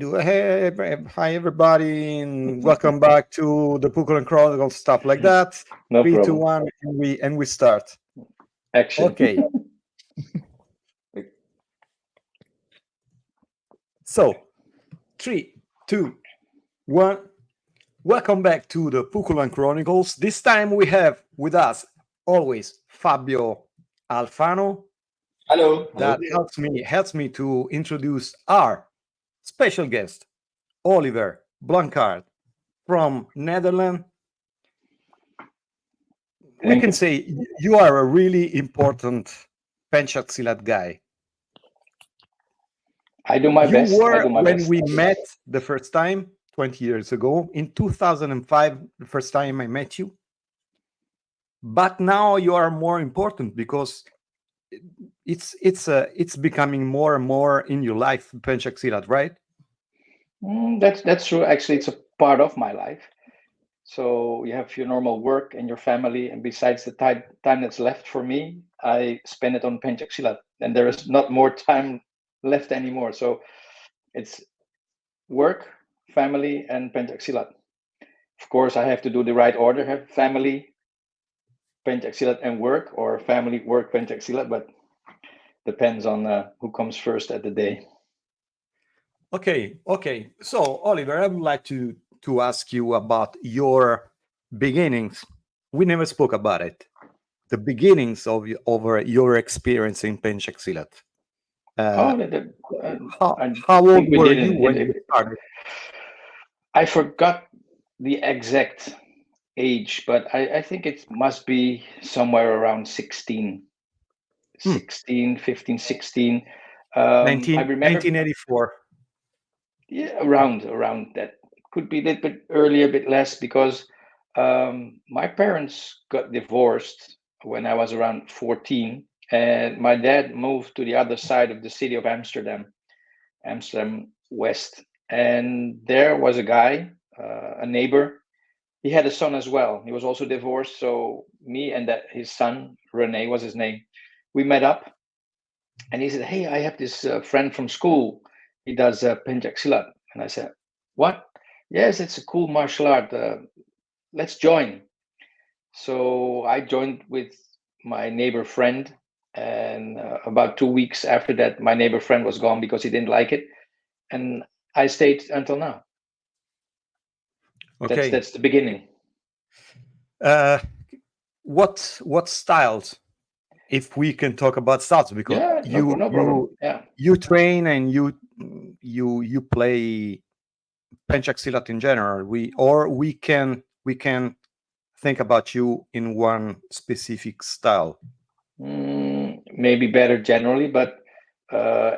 Hi everybody, and welcome back to the Pukulan Chronicles, stuff like that. No Three, two, problem. one, and we start. Action. Okay, so 3, 2, 1. Welcome back to the Pukulan Chronicles. This time we have with us always Fabio Alfano. Hello. That helps me to introduce our special guest, Olivier Blancquaert from Netherlands. We Thank can you. say you are a really important Pencak Silat guy. I do my You best. I were do my when best. we met the first time 20 years ago in 2005, the first time I met you. But now you are more important because it's becoming more and more in your life, Pencak Silat, right? That's true. Actually, it's a part of my life. So you have your normal work and your family, and besides the time that's left for me, I spend it on Pencak Silat, and there is not more time left anymore. So it's work, family, and Pencak Silat. Of course, I have to do the right order: have family, Pencak Silat, and work, or family, work, Pencak Silat. But depends on who comes first at the day. Okay. So, Oliver, I would like to ask you about your beginnings. We never spoke about it. The beginnings of your experience in Pencak Silat. Uh, Oh, uh, I how old think we were did you when in you started? I forgot the exact age, but I think it must be somewhere around 16, Hmm. 16, 15, 16. I 19, remember, 1984. yeah, around that. Could be a little bit earlier, a bit less, because my parents got divorced when I was around 14, and my dad moved to the other side of the city of Amsterdam, Amsterdam West. And there was a guy, a neighbor. He had a son as well. He was also divorced. So me and that his son, Rene was his name, we met up, and he said, "Hey, I have this friend from school. He does Pencak Silat." And I said, "What?" "Yes, it's a cool martial art. Let's join." So I joined with my neighbor friend, and about 2 weeks after that, my neighbor friend was gone because he didn't like it, and I stayed until now. Okay. That's the beginning. Uh, what styles? If we can talk about styles, because Yeah, no problem. Yeah. you train and you play Pencak Silat in general. We can think about you in one specific style. Maybe better generally, but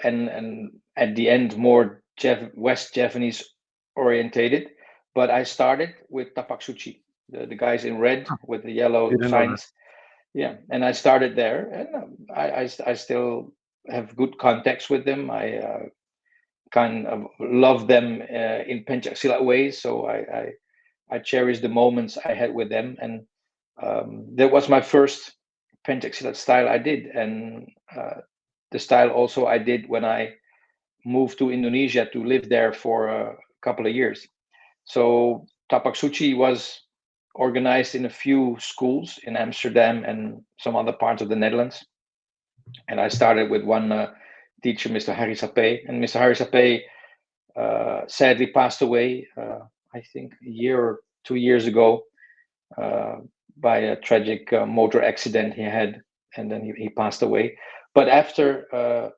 and at the end more West Javanese orientated. But I started with Tapak Suci, the guys in red with the yellow Didn't know that. signs. Yeah, and I started there, and I still have good contacts with them. I kind of love them in Pencak Silat ways, so I cherish the moments I had with them, and that was my first Pencak Silat style I did, and the style also I did when I moved to Indonesia to live there for a couple of years. So Tapak Suci was organized in a few schools in Amsterdam and some other parts of the Netherlands. And I started with one teacher, Mr. Harry Sapé. And Mr. Harry Sapé sadly passed away, I think a year or 2 years ago, uh, by a tragic motor accident he had. And then he passed away. But after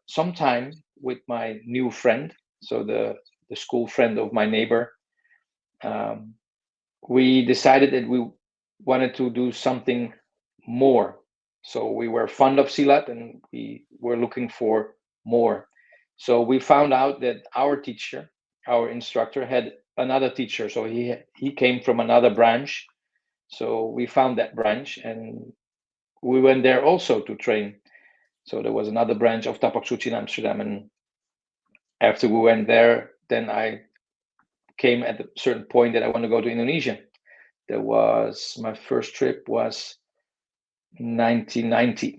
some time with my new friend, so the school friend of my neighbor, um, we decided that we wanted to do something more. So we were fond of Silat and we were looking for more. So we found out that our teacher, our instructor, had another teacher. So he came from another branch. So we found that branch and we went there also to train. So there was another branch of Tapak Suci in Amsterdam. And after we went there, then I came at a certain point that I want to go to Indonesia. There was my first trip was 1990.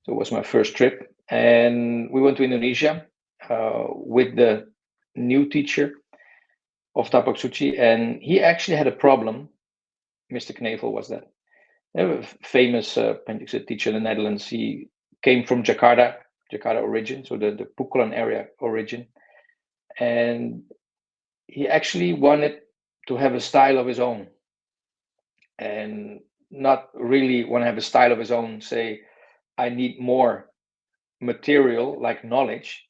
So it was my first trip, and we went to Indonesia with the new teacher of Tapak Suci, and he actually had a problem. Mr. Knevel was that. A famous Pentjak Silat teacher in the Netherlands. He came from Jakarta origin, so the Pukulan area origin. And he actually wanted to have a style of his own. And not really want to have a style of his own, say, I need more material, like knowledge,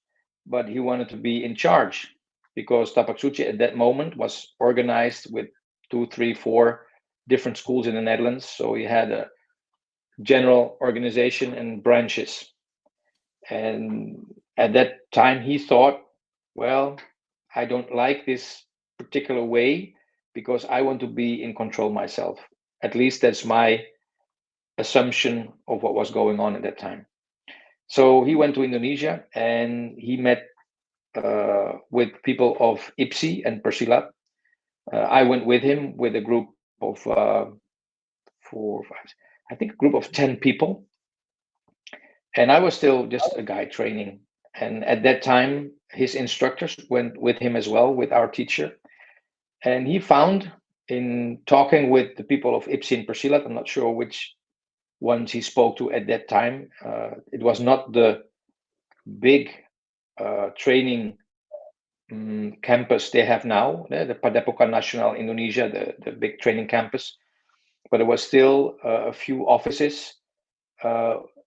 but he wanted to be in charge, because Tapak Suci at that moment was organized with 2, 3, 4 different schools in the Netherlands. So he had a general organization and branches. And at that time he thought, well, I don't like this particular way because I want to be in control myself. At least that's my assumption of what was going on at that time. So he went to Indonesia and he met with people of IPSI and Persilat. I went with him with a group of 4 or 5, I think a group of 10 people. And I was still just a guy training. And at that time, his instructors went with him as well, with our teacher. And he found, in talking with the people of IPSI and Persilat, I'm not sure which ones he spoke to at that time. It was not the big training campus they have now, the Padepokan Nasional Indonesia, the big training campus. But there was still a few offices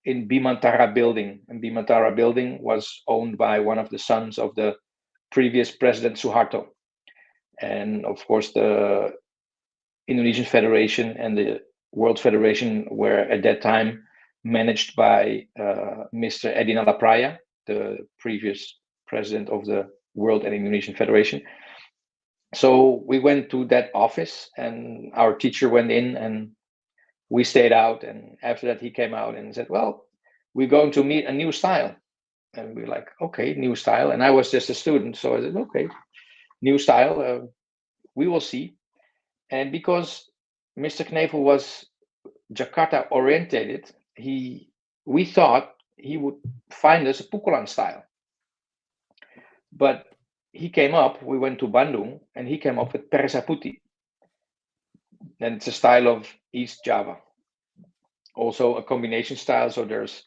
in Bimantara building. And Bimantara building was owned by one of the sons of the previous President Suharto. And of course, the Indonesian Federation and the World Federation were at that time managed by Mr. Edi Nalapraya, the previous president of the World and Indonesian Federation. So we went to that office and our teacher went in and we stayed out. And after that, he came out and said, well, we're going to meet a new style. And we're like, okay, new style. And I was just a student. So I said, okay, new style, we will see. And because Mr. Knevel was Jakarta orientated, we thought he would find us a Pukulan style. But we went to Bandung, and he came up with Perisai Putih. And it's a style of East Java. Also a combination style, so there's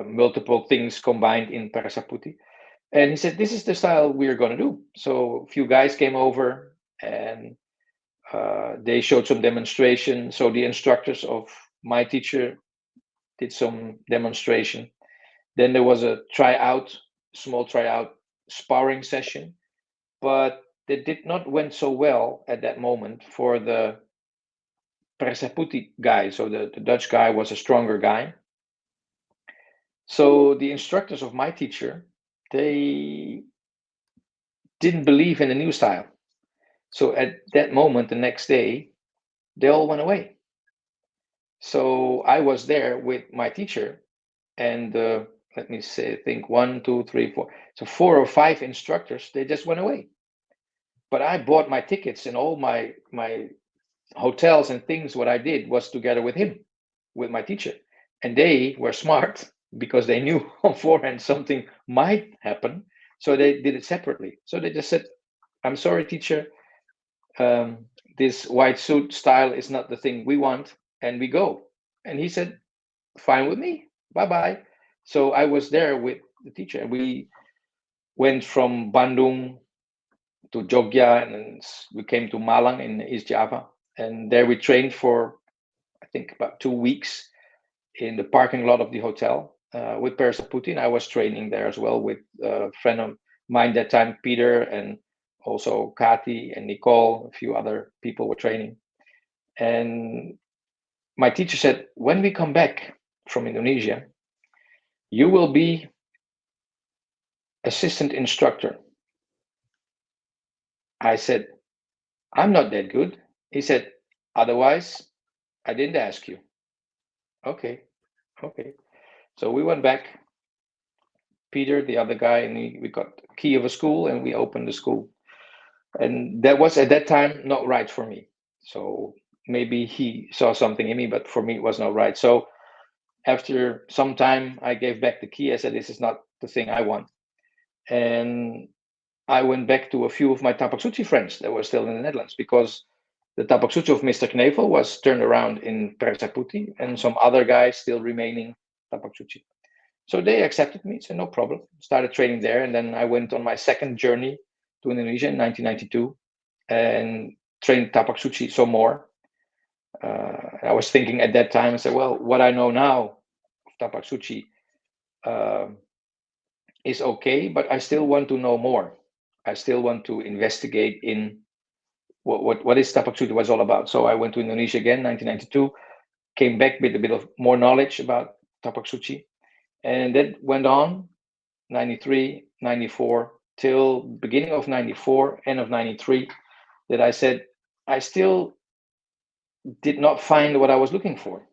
multiple things combined in Perisai Putih. And he said, this is the style we're going to do. So a few guys came over and they showed some demonstration. So the instructors of my teacher did some demonstration. Then there was a small tryout sparring session, but it did not went so well at that moment for the Perisai Putih guy. So the Dutch guy was a stronger guy. So the instructors of my teacher, they didn't believe in the new style. So at that moment, the next day, they all went away. So I was there with my teacher, and let me say, I think 1, 2, 3, 4. So 4 or 5 instructors, they just went away. But I bought my tickets and all my hotels and things. What I did was together with him, with my teacher. And they were smart because they knew on forehand something might happen. So they did it separately. So they just said, I'm sorry, teacher. This white suit style is not the thing we want, and we go. And he said, fine with me, bye-bye. So I was there with the teacher, and we went from Bandung to Jogja, and then we came to Malang in East Java. And there we trained for, I think, about 2 weeks in the parking lot of the hotel with Perisai Putih. And I was training there as well with a friend of mine that time, Peter, and also Kati and Nicole. A few other people were training. And my teacher said, when we come back from Indonesia, you will be assistant instructor. I said, I'm not that good. He said, otherwise, I didn't ask you. Okay. So we went back, Peter, the other guy, and we got the key of a school and we opened the school. And that was at that time not right for me. So maybe he saw something in me, but for me it was not right. So after some time, I gave back the key. I said, this is not the thing I want. And I went back to a few of my Tapak Suci friends that were still in the Netherlands, because the Tapak Suci of Mr. Knevel was turned around in Perisai Putih, and some other guys still remaining Tapak Suci. So they accepted me, said no problem. Started training there, and then I went on my second journey to Indonesia in 1992 and trained Tapak Suci some more. I was thinking at that time, I said, well, what I know now of Tapak Suci is okay, but I still want to know more. I still want to investigate in what is Tapak Suci was all about. So I went to Indonesia again, 1992, came back with a bit of more knowledge about Tapak Suci, and that went on 93, 94, till beginning of 94, end of 93, that I said, I still did not find what I was looking for.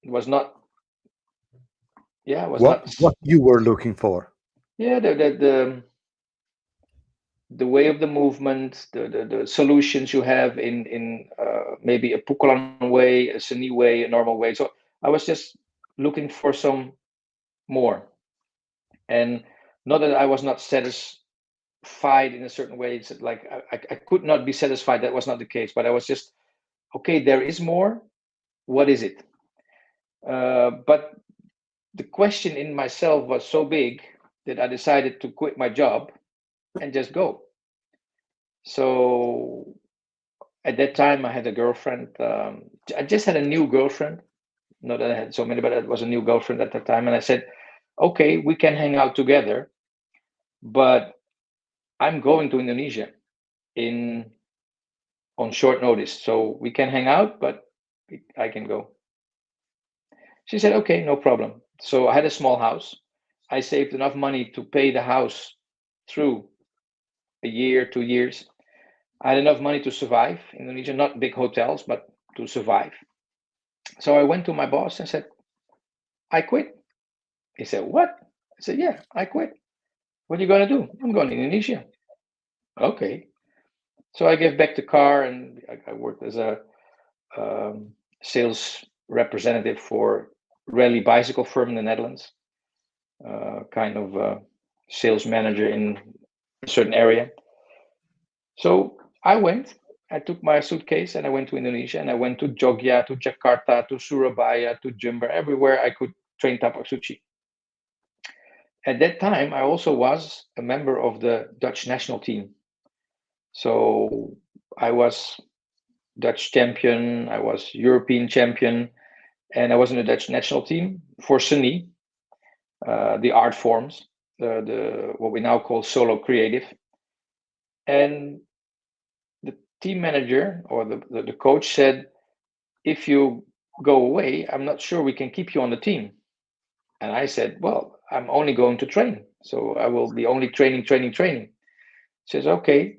It was not, yeah, it was What not, you were looking for? yeah, the way of the movement, the solutions you have in maybe a Pukulan way, a Seni way, a normal way. So I was just looking for some more, and not that I was not satisfied in a certain way. It's like I could not be satisfied. That was not the case, but I was just, okay, there is more. What is it? But the question in myself was so big that I decided to quit my job and just go. So at that time, I had a girlfriend. I just had a new girlfriend. Not that I had so many, but it was a new girlfriend at that time. And I said, okay, we can hang out together, but I'm going to Indonesia on short notice. So we can hang out, but I can go. She said, okay, no problem. So I had a small house. I saved enough money to pay the house through a year, 2 years. I had enough money to survive in Indonesia, not big hotels, but to survive. So I went to my boss and said, I quit. He said, what? I said, yeah, I quit. What are you going to do? I'm going to Indonesia. Okay. So I gave back the car, and I worked as a sales representative for rally bicycle firm in the Netherlands, kind of a sales manager in a certain area. So I took my suitcase and I went to Indonesia, and I went to Jogja, to Jakarta, to Surabaya, to Jember, everywhere I could train Tapak Suci. At that time, I also was a member of the Dutch national team. So I was Dutch champion, I was European champion, and I was in the Dutch national team for Seni, the art forms, the what we now call solo creative. And the team manager or the coach said, if you go away, I'm not sure we can keep you on the team. And I said, well, I'm only going to train, so I will be only training. He says, okay,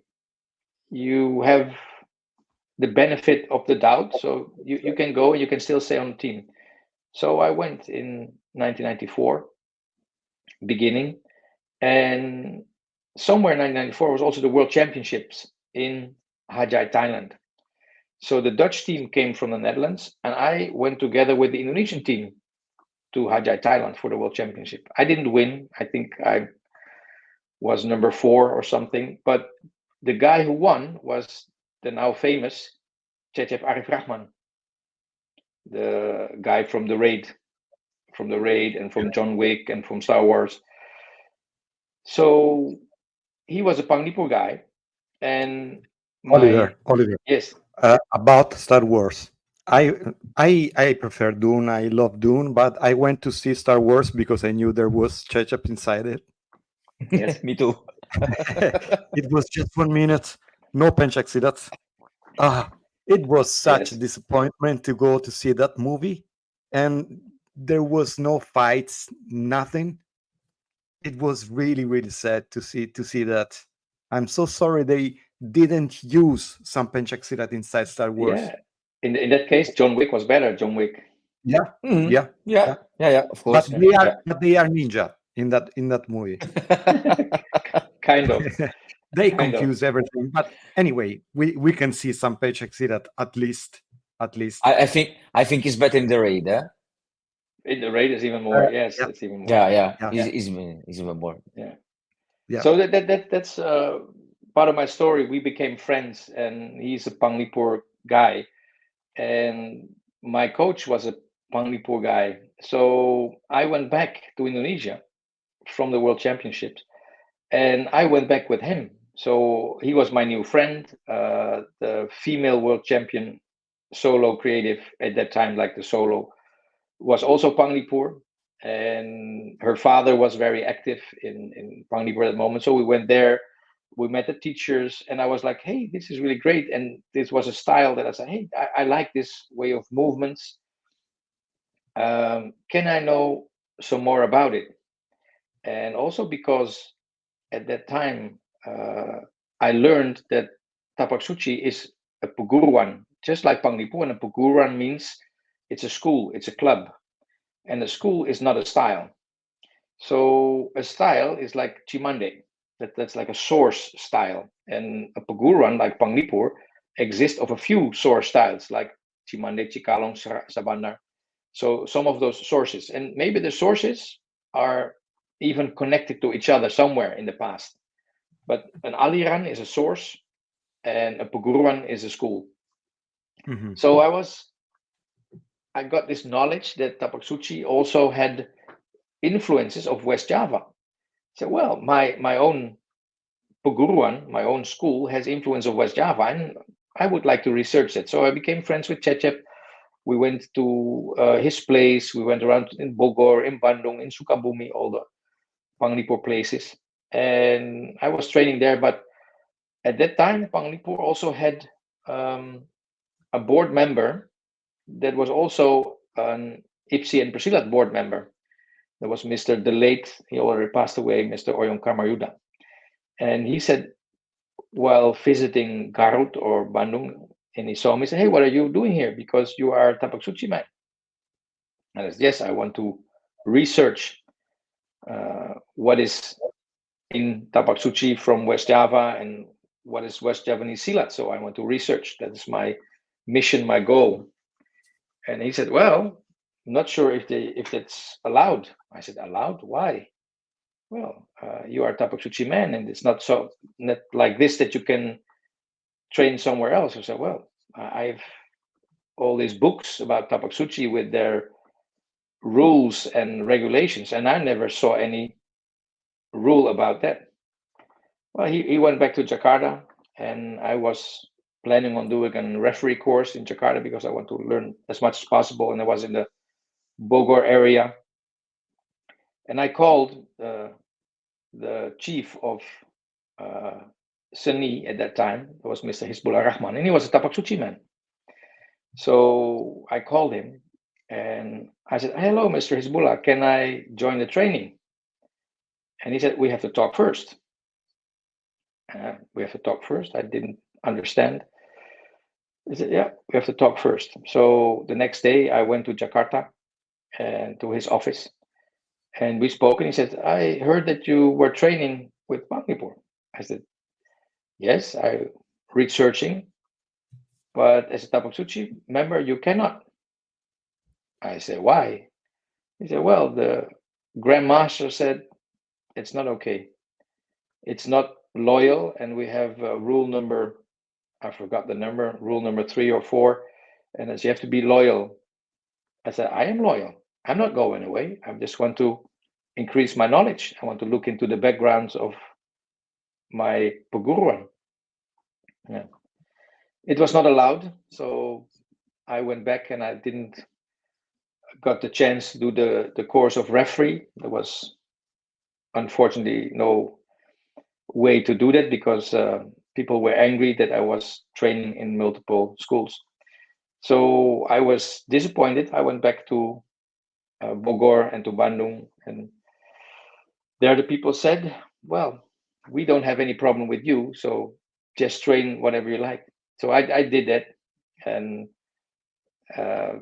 you have the benefit of the doubt, so you can go and you can still stay on the team. So I went in 1994 beginning, and somewhere in 1994 was also the World Championships in Hajai, Thailand. So the Dutch team came from the Netherlands, and I went together with the Indonesian team to Hajai, Thailand for the World Championship. I didn't win. I think I was number 4 or something, but the guy who won was the now famous Cecep Arif Rahman, the guy from the Raid and from John Wick and from Star Wars. So he was a Panglipur guy, and Oliver, yes, about Star Wars. I prefer Dune. I love Dune, but I went to see Star Wars because I knew there was Cecep inside it. yes, Me too. It was just 1 minute, no Pencak Silat. It was such a yes, disappointment to go to see that movie, and there was no fights, nothing. It was really, really sad to see that. I'm so sorry they didn't use some Pencak Silat inside Star Wars. yeah. In that case, John Wick was better. John Wick. Yeah, Mhm. yeah, Yeah, of but course. they are ninja in that movie. Kind of. They Kind of. confuse everything. But anyway, we can see some Pencak Silat at least. I think it's better in the raid, eh? In the Raid is even more. Yes, yeah. it's even more. Yeah. Yeah. It's even more. Yeah. Yeah. So that's part of my story, we became friends, and he's a Panglipur guy, and my coach was a Panglipur guy. So I went back to Indonesia from the World Championships, and I went back with him. So he was my new friend, the female world champion solo creative at that time, like the solo, was also Panglipur, and her father was very active in Panglipur at the moment. So we went there, we met the teachers, and I was like, hey, this is really great. And this was a style that I said, hey, I like this way of movements. Can I know some more about it? And also because at that time, I learned that Tapak Suci is a perguruan, just like Panglipur. And a perguruan means it's a school, it's a club. And a school is not a style. So a style is like Cimande, that's like a source style. And a perguruan, like Panglipur, exists of a few source styles, like Cimande, Cikalong, Sabandar. So some of those sources, and maybe the sources are even connected to each other somewhere in the past. But an aliran is a source, and a perguruan is a school. Mhm. So I got this knowledge that Tapak Suci also had influences of West Java. So, well, my own perguruan, my own school, has influence of West Java, and I would like to research it. So I became friends with Cecep. We went to his place. We went around in Bogor, in Bandung, in Sukabumi, all the Panglipur places. And I was training there. But at that time, Panglipur also had a board member that was also an IPSI and Persilat board member. There was Mr. the late, he already passed away, Mr. Oyong Kamayuda. And he said, while visiting Garut or Bandung, and he saw me, he said, hey, what are you doing here? Because you are Tapak Suci man. And I said, yes, I want to research what is in Tapak Suci from West Java and what is west-javanese silat. So I want to research. That is my mission, my goal. And he said, well, I'm not sure if that's allowed. I said, allowed? Why? Well, you are Tapak Suci man, and it's not like this that you can train somewhere else. I said, well, I've all these books about Tapak Suci with their rules and regulations, and I never saw any rule about that. Well, he went back to Jakarta, and I was planning on doing a referee course in Jakarta because I want to learn as much as possible, and I was in the Bogor area. And I called the chief of Seni at that time. It was Mr. Hizbullah Rahman, and he was a Tapak Suci man. So I called him and I said, hello, Mr. Hizbullah, can I join the training? And he said, we have to talk first. We have to talk first. I didn't understand. He said, yeah, we have to talk first. So the next day I went to Jakarta and to his office, and we spoke, and he said, I heard that you were training with Panglipur. I said, yes, I'm researching, but as a Tapak Suci member, you cannot. I said, why? He said, well, the Grand Master said it's not okay. It's not loyal, and we have rule number, I forgot the number, rule number 3 or 4, and as you have to be loyal. I said, I am loyal. I'm not going away. I just want to increase my knowledge. I want to look into the backgrounds of my perguruan. Yeah. It was not allowed, so I went back and I didn't got the chance to do the course of referee. There was unfortunately no way to do that because people were angry that I was training in multiple schools. So I was disappointed. I went back to Bogor and to Bandung, and there the people said, well, we don't have any problem with you, so just train whatever you like. So I did that, and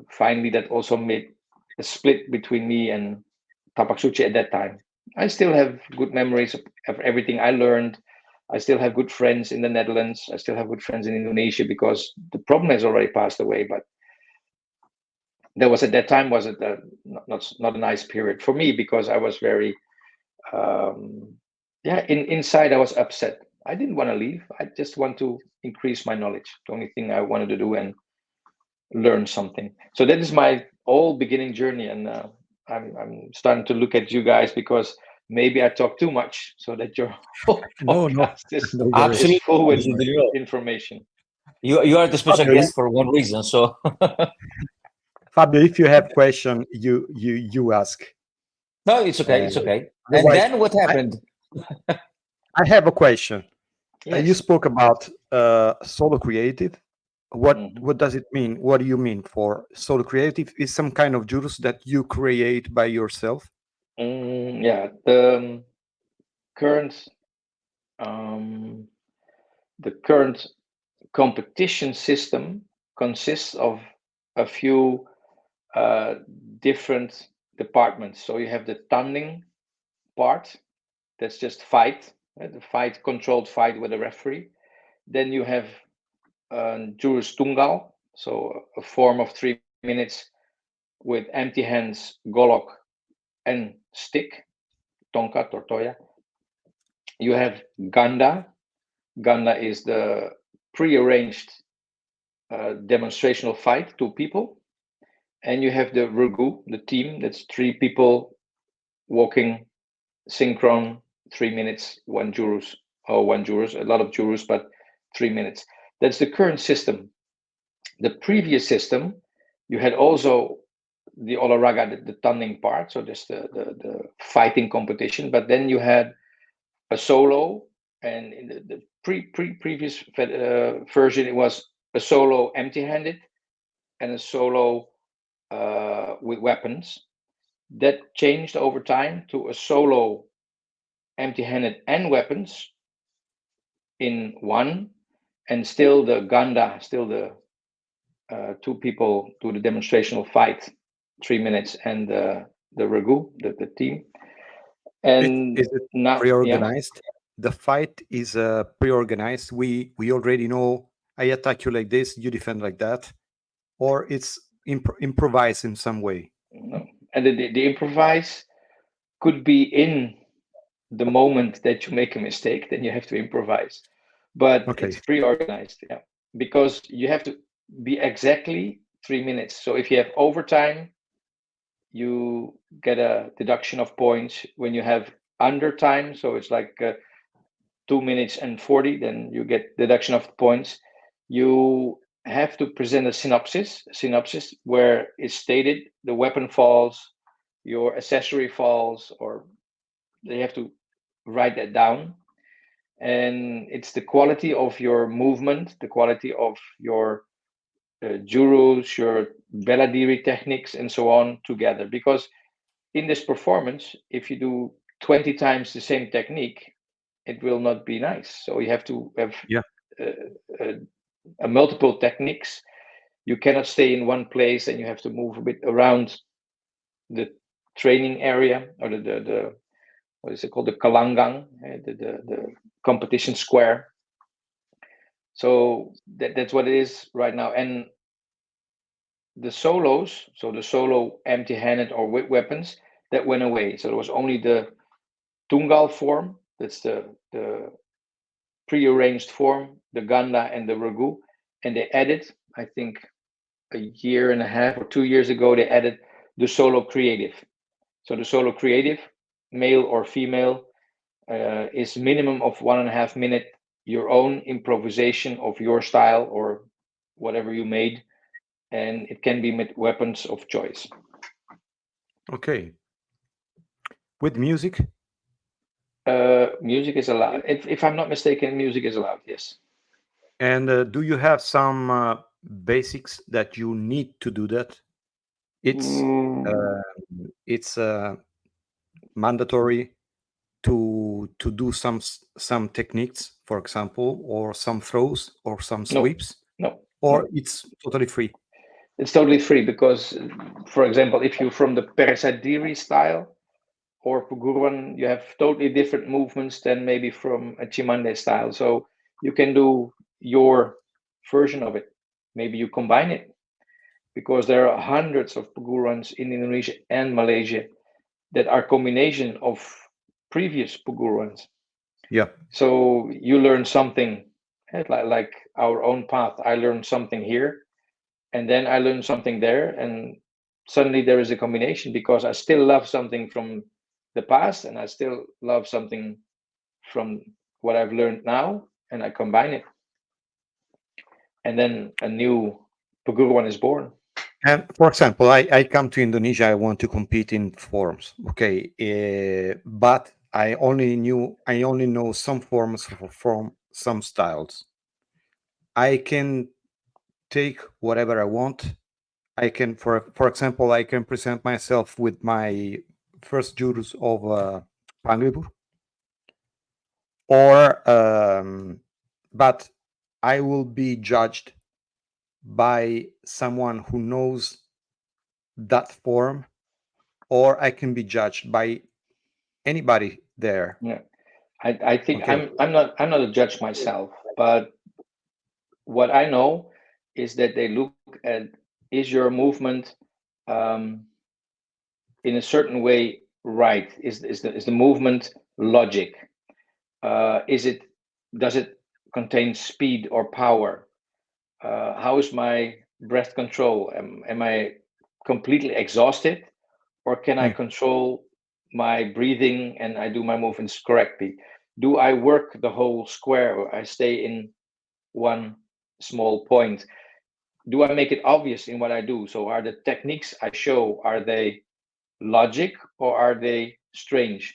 finally that also made a split between me and Tapak Suci at that time. I still have good memories of everything I learned. I still have good friends in the Netherlands. I still have good friends in Indonesia because the problem has already passed away. But there was at that time not a nice period for me because I was very inside I was upset. I didn't want to leave. I just want to increase my knowledge. The only thing I wanted to do and learn something. So that is my all beginning journey, and I'm starting to look at you guys because maybe I talk too much, so that your whole No, no, podcast is don't worry. is full with Absolutely. No. information. You are the special Okay. guest for one reason. So Fabio, if you have question, you ask. no, it's okay. It's Uh, okay. And Otherwise, then what happened? I have a question. You Yes. spoke about solo creative. Mhm. What does it mean? What do you mean for solo creative? Is some kind of juros that you create by yourself? Yeah, the current um, the current competition system consists of a few different departments. So you have the tanding part, that's just fight, the fight, controlled fight with a referee. Then you have Jurus Tunggal, so a form of 3 minutes with empty hands, golok, and stick, tonka, tortoya. You have Ganda. Ganda is the pre-arranged demonstrational fight, 2 people. And you have the Regu, the team, that's 3 people walking synchron, 3 minutes, one jurus, or one jurus, a lot of jurus, but 3 minutes. That's the current system. The previous system, you had also the olaraga, the tanding part, so just the fighting competition, but then you had a solo, and in the previous version, it was a solo empty-handed and a solo with weapons. That changed over time to a solo empty-handed and weapons in one, and still the ganda, still the 2 people do the demonstrational fight, 3 minutes, and the regu, the team. And Is it now, yeah, pre-organized? The fight is pre-organized. We already know I attack you like this, you defend like that, or it's improvised in some way. no. And the improvise could be in the moment that you make a mistake, then you have to improvise. But Okay. it's pre-organized, yeah, because you have to be exactly 3 minutes. So if you have overtime, you get a deduction of points. When you have under time, so it's like 2 minutes and 40, then you get deduction of points. You have to present a synopsis where it's stated the weapon falls, your accessory falls, or they have to write that down. And it's the quality of your movement, the quality of your jurus, your beladiri techniques, and so on together. Because in this performance, if you do 20 times the same technique, it will not be nice. So you have to have Yeah. a multiple techniques. You cannot stay in one place, and you have to move a bit around the training area, or the what is it called, the kalangang, the competition square. So that's what it is right now. And the solos, so the solo empty-handed or with weapons, that went away. So there was only the tungal form, that's the prearranged form, the ganda and the regu. And they added, I think a year and a half or 2 years ago, they added the solo creative. So the solo creative, male or female, is minimum of 1.5 minute, your own improvisation of your style or whatever you made, and it can be with weapons of choice. Okay. With music? Music is allowed. If I'm not mistaken, music is allowed, yes. And do you have some basics that you need to do that? It's it's mandatory to do some techniques, for example, or some throws or some No, sweeps, no, or no. it's totally free. It's totally free because, for example, if you're from the Perisai style or Puguruan, you have totally different movements than maybe from a Cimande style. So you can do your version of it. Maybe you combine it, because there are hundreds of Puguruans in Indonesia and Malaysia that are combination of previous Puguruans. Yeah. So you learn something, like our own path. I learned something here, and then I learned something there, and suddenly there is a combination because I still love something from the past, and I still love something from what I've learned now, and I combine it, and then a new Peguruan is born. And for example, I come to Indonesia. I want to compete in forms. Okay, but I only know some forms from some styles. I can take whatever I want. I can, for example, I can present myself with my first jurors of Panglipur, or but I will be judged by someone who knows that form, or I can be judged by anybody there. Yeah, I think Okay. I'm not a judge myself, but what I know is that they look at, is your movement um, in a certain way right? Is the movement logic? Is it, does it contain speed or power? How is my breath control? Am I completely exhausted, or can I Mm. control my breathing and I do my movements correctly? Do I work the whole square, or I stay in one small point? Do I make it obvious in what I do? So are the techniques I show, are they logic or are they strange?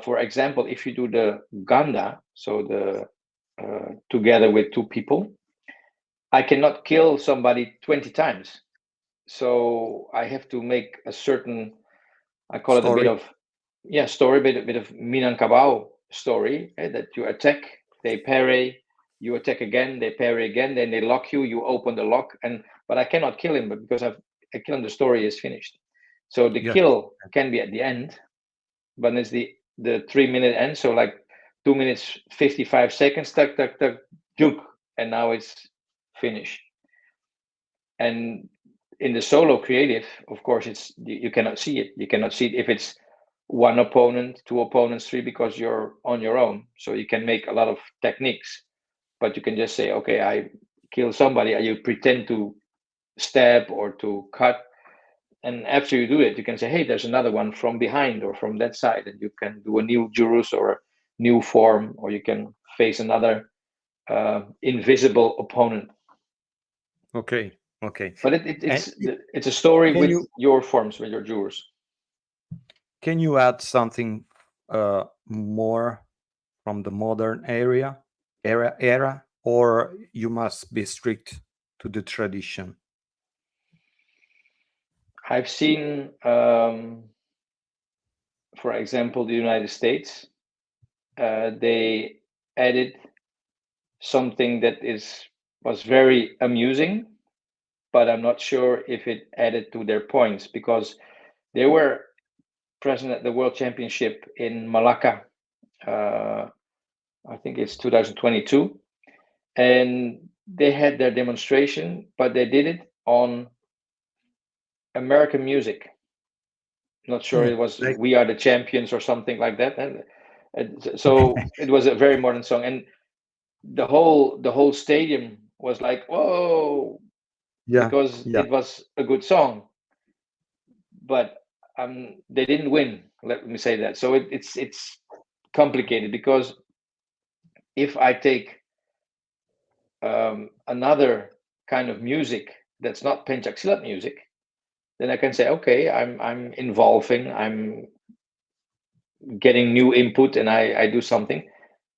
For example, if you do the ganda, so the together with two people, I cannot kill somebody 20 times. So I have to make a certain, I call it a bit Story. of, yeah, story, bit of Minangkabau story, that you attack, they parry, you attack again, they parry again, then they lock you, you open the lock, and but I cannot kill him, but because I kill him, the story is finished. So the Yeah. kill can be at the end, but it's the 3 minute end. So like 2 minutes 55 seconds, tuck tuck tuck, juke, and now it's finished. And in the solo creative, of course, it's you cannot see it. You cannot see it if it's one opponent, two opponents, three, because you're on your own. So you can make a lot of techniques, but you can just say, okay, I kill somebody, and you pretend to stab or to cut, and after you do it, you can say, hey, there's another one from behind or from that side, and you can do a new jurus or a new form, or you can face another invisible opponent. Okay. Okay. But And it's a story can with you your forms, with your jurors. add something more from the modern era, or you must be strict to the tradition? I've seen, for example, the United States. They added something that was very amusing, but I'm not sure if it added to their points, because they were present at the World Championship in Malacca. I think it's 2022, and they had their demonstration, but they did it on American music. Not sure it was Like, "We Are the Champions" or something like that. And so it was a very modern song, and the whole stadium was like, "Whoa!" yeah, because yeah. it was a good song, but they didn't win. Let me say that. So it's complicated, because if I take another kind of music that's not Pencak Silat music, then I can say, okay, I'm involving, I'm getting new input, and I do something,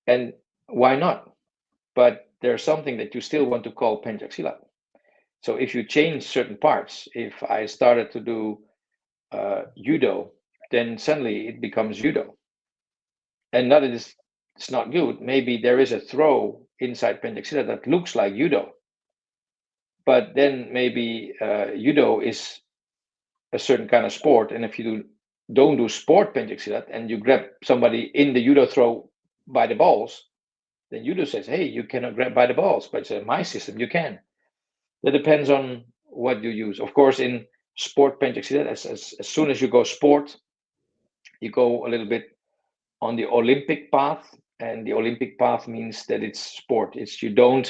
and why not? But there's something that you still want to call Pencak Silat. So if you change certain parts, if I started to do judo, then suddenly it becomes judo, and not that it's not good. Maybe there is a throw inside Pencak Silat that looks like judo, but then maybe judo is a certain kind of sport, and if you don't do sport Pencak Silat and you grab somebody in the judo throw by the balls, then judo says, hey, you cannot grab by the balls, but in my system you can. That depends on what you use. Of course, in sport Pencak Silat, as soon as you go sport, you go a little bit on the Olympic path, and the Olympic path means that it's sport. It's, you don't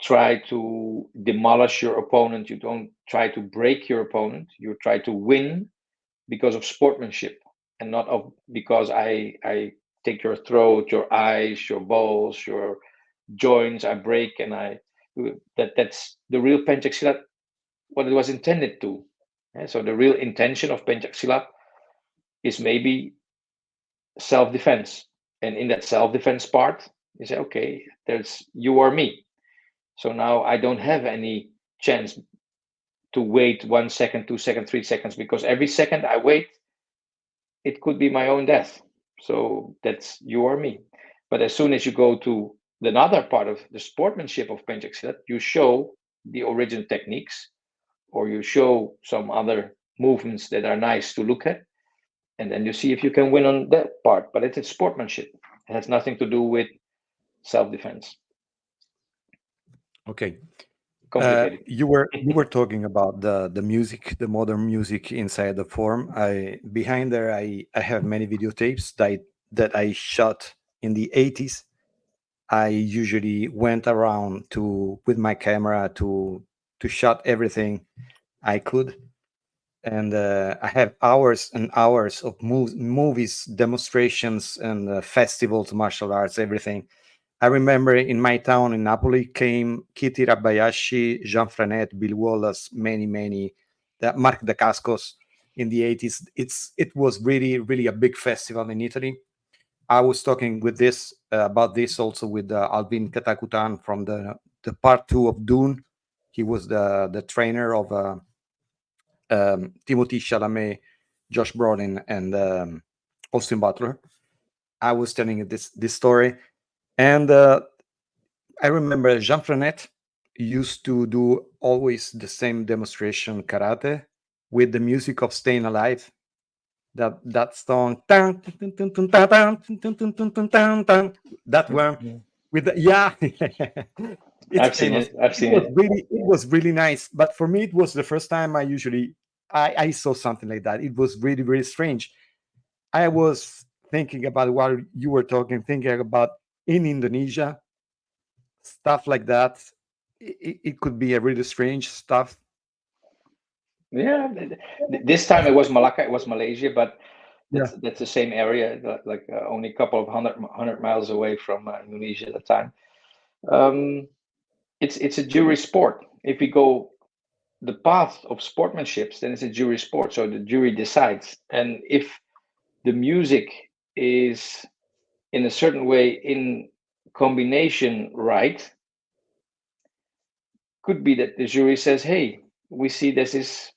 try to demolish your opponent, you don't try to break your opponent, you try to win because of sportsmanship, and not of because I take your throat, your eyes, your balls, your joints, I break, and I that's the real Pencak Silat, what it was intended to. So the real intention of Pencak Silat is maybe self-defense, and in that self-defense part, you say, okay, there's you or me. So now I don't have any chance to wait 1 second, 2 seconds, 3 seconds, because every second I wait, it could be my own death. So that's you or me. But as soon as you go to another part of the sportsmanship of Pencak Silat, you show the original techniques, or you show some other movements that are nice to look at, and then you see if you can win on that part. But it's sportsmanship. It has nothing to do with self-defense. Okay. Complicated. You were talking about the music, the modern music inside the form. Behind there, I have many videotapes that I shot in the 80s. I usually went around to with my camera to shot everything I could, and I have hours and hours of movies, demonstrations, and festivals, martial arts, everything. I remember in my town in Napoli came Kitty Rabayashi, Jean Frenet, Bill Wallace, many, that Mark Dacascos in the 80s. It was really a big festival in Italy. I was talking with this about this also with Alvin Katakutan from the part 2 of Dune. He was the trainer of Timothy Chalamet, Josh Brolin, and Austin Butler. I was telling you this story, and I remember Jean Frenet used to do always the same demonstration karate with the music of Staying Alive. That song, that one with the, yeah, it's I've seen famous. it. I've seen it. It was really nice. But for me, it was the first time I saw something like that. It was really strange. I was thinking about while you were talking, thinking about in Indonesia stuff like that. It could be a really strange stuff. Yeah, this time it was Malacca, it was Malaysia, but Yeah. that's the same area, like only a couple of hundred miles away from Indonesia at the time. It's a jury sport. If we go the path of sportsmanship, then it's a jury sport. So the jury decides, and if the music is in a certain way in combination right, could be that the jury says, "Hey, we see this is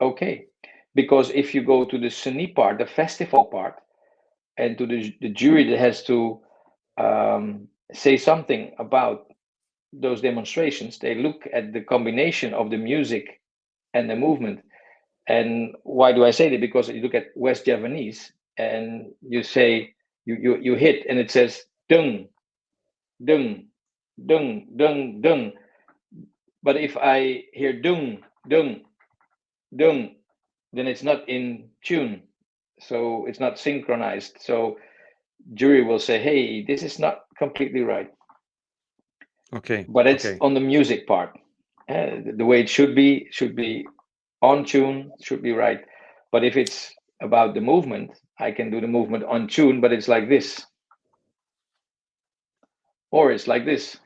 okay." Because if you go to the Seni part, the festival part, and to the jury that has to say something about those demonstrations, they look at the combination of the music and the movement. And why do I say that? Because you look at west-javanese and you say you hit and it says dung, dung, dung, dung, dung. But if I hear dung, dung, dung, then it's not in tune, so it's not synchronized. So jury will say, hey, this is not completely right. Okay. But it's okay. on the music part. The way it should be on tune, should be right. But if it's about the movement, I can do the movement on tune, but it's like this, or it's like this.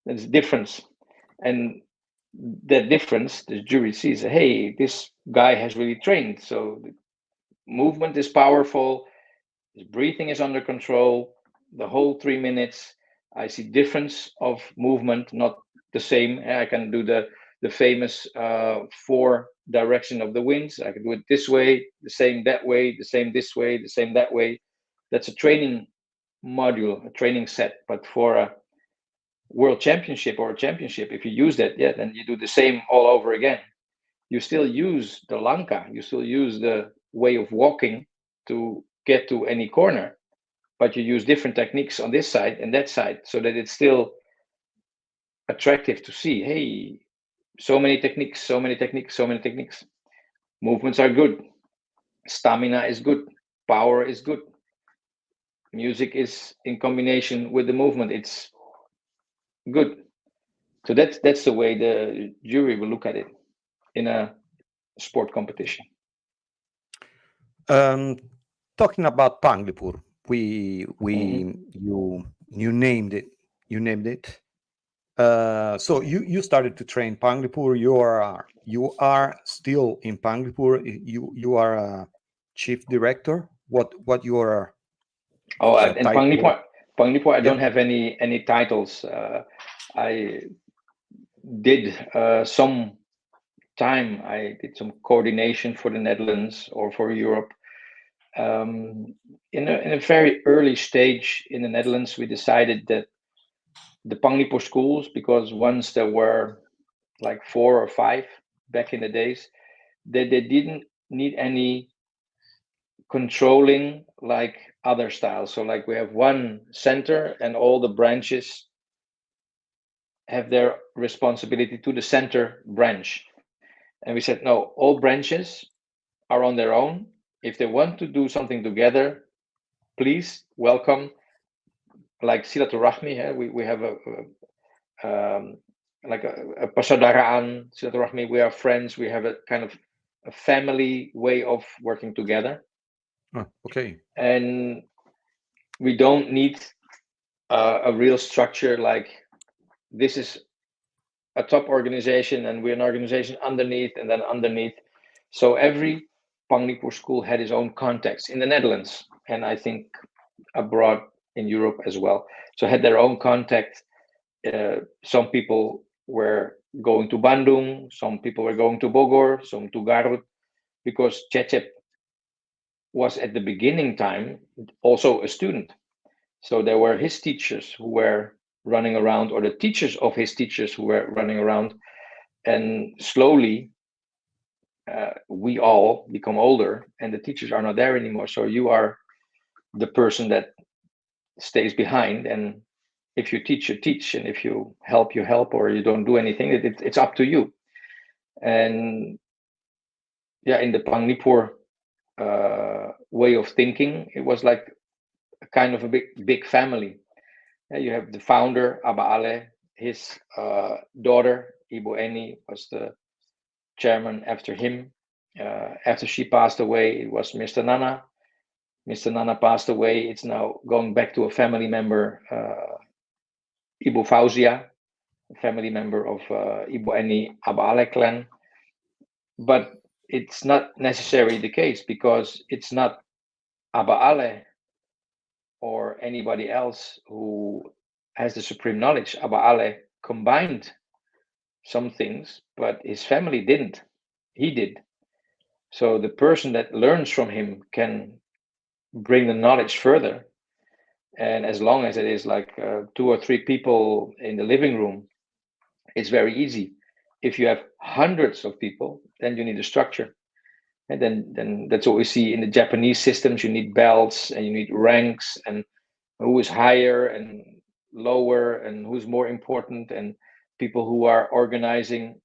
There's a difference, and that difference, the jury sees, hey, this guy has really trained, so the movement is powerful, his breathing is under control, the whole 3 minutes. I see difference of movement, not the same. I can do the famous 4 direction of the winds. I can do it this way, the same that way, the same this way, the same that way. That's a training module, a training set. But for a world championship or a championship, if you use that, yeah, then you do the same all over again. You still use the lanka, you still use the way of walking to get to any corner, but you use different techniques on this side and that side, so that it's still attractive to see. Hey, so many techniques, so many techniques, so many techniques. Movements are good, stamina is good, power is good. music is in combination with the movement, it's good. So that's the way the jury will look at it in a sport competition. Talking about Panglipur, Mhm. you named it. You named it. So you started to train Panglipur. You are still in Panglipur. You are a chief director. What your Oh, and title? Panglipur, I Yeah. don't have any titles. I did some time. I did some coordination for the Netherlands or for Europe. In a very early stage in the Netherlands, we decided that the Panglipur schools, because once there were like 4 or 5 back in the days, that they didn't need any controlling like other styles. So like we have one center and all the branches have their responsibility to the center branch. And we said, no, all branches are on their own. If they want to do something together, please welcome. Like silaturahmi, we have like a persaudaraan silaturahmi. We are friends. We have a kind of a family way of working together, Oh, okay. and we don't need a real structure like this is a top organization and we're an organization underneath and then underneath. So every Panglipur school had its own context in the Netherlands, and I think abroad in Europe as well. So had their own context. Some people were going to Bandung, some people were going to Bogor, some to Garut, because Cecep was at the beginning time also a student. So there were his teachers who were running around, or the teachers of his teachers who were running around, and slowly we all become older and the teachers are not there anymore. So you are the person that stays behind, and if you teach, you teach, and if you help, you help, or you don't do anything, it's up to you. And yeah, in the Panglipur way of thinking, it was like a kind of a big family. You have the founder, Aba Ale, his daughter, Ibu Eni, was the chairman after him. After she passed away, it was Mr. Nana. Mr. Nana passed away. It's now going back to a family member, Ibu Fauzia, a family member of Ibu Eni Aba Ale clan. But it's not necessarily the case, because it's not Aba Ale or anybody else who has the supreme knowledge. Aba Ale combined some things, but his family didn't. He did. So the person that learns from him can bring the knowledge further. And as long as it is like 2 or 3 people in the living room, it's very easy. If you have hundreds of people, then you need a structure. And then that's what we see in the Japanese systems. You need belts and you need ranks, and who is higher and lower and who's more important, and people who are organizing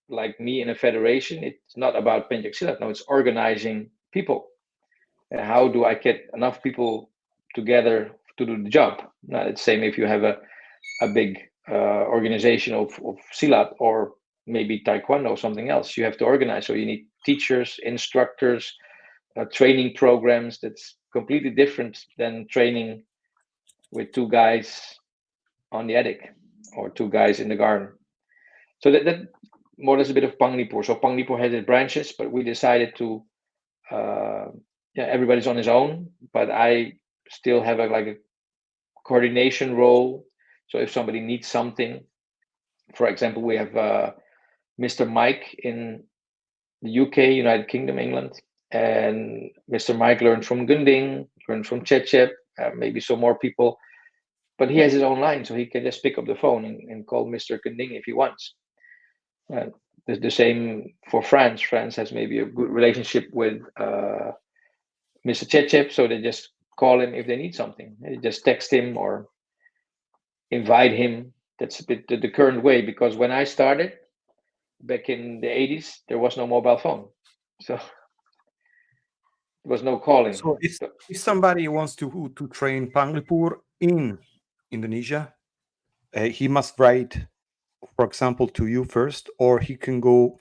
like me in a federation. It's not about Pencak Silat. No, it's organizing people. And how do I get enough people together to do the job? Now, it's the same if you have a big organization of Silat or maybe Taekwondo or something else. You have to organize. So you need teachers, instructors, training programs. That's completely different than training with 2 guys on the attic or 2 guys in the garden. So that more or less a bit of Panglipur. So Panglipur has its branches, but we decided to everybody's on his own, but I still have like a coordination role. So if somebody needs something, for example, we have Mr. Mike in the UK, United Kingdom, England, and Mr. Mike learned from Gunding, learned from Cecep, maybe some more people, but he has his own line, so he can just pick up the phone and call Mr. Gunding if he wants. The same for France. France has maybe a good relationship with Mr. Cecep, so they just call him if they need something. They just text him or invite him. That's a bit the current way, because when I started back in the 80s, there was no mobile phone. So There was no calling. So if somebody wants to train Panglipur in Indonesia, he must write, for example, to you first, or he can go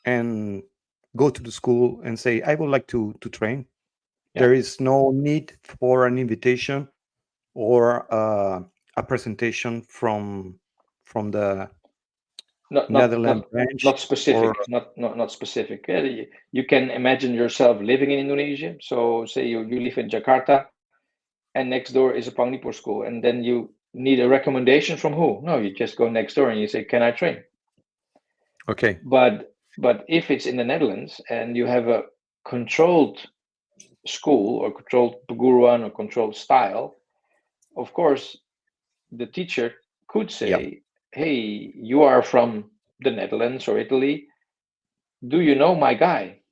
to the school and say, I would like to train. Yeah. There is no need for an invitation or a presentation from the Netherlands branch. not specific, or- not specific. Yeah, you can imagine yourself living in Indonesia. So say you live in Jakarta, and next door is a Panglipur school, and then you need a recommendation from who? No, you just go next door and you say, can I train? Okay. But if it's in the Netherlands and you have a controlled school or controlled perguruan or controlled style, of course, the teacher could say, hey, you are from the Netherlands or Italy. Do you know my guy?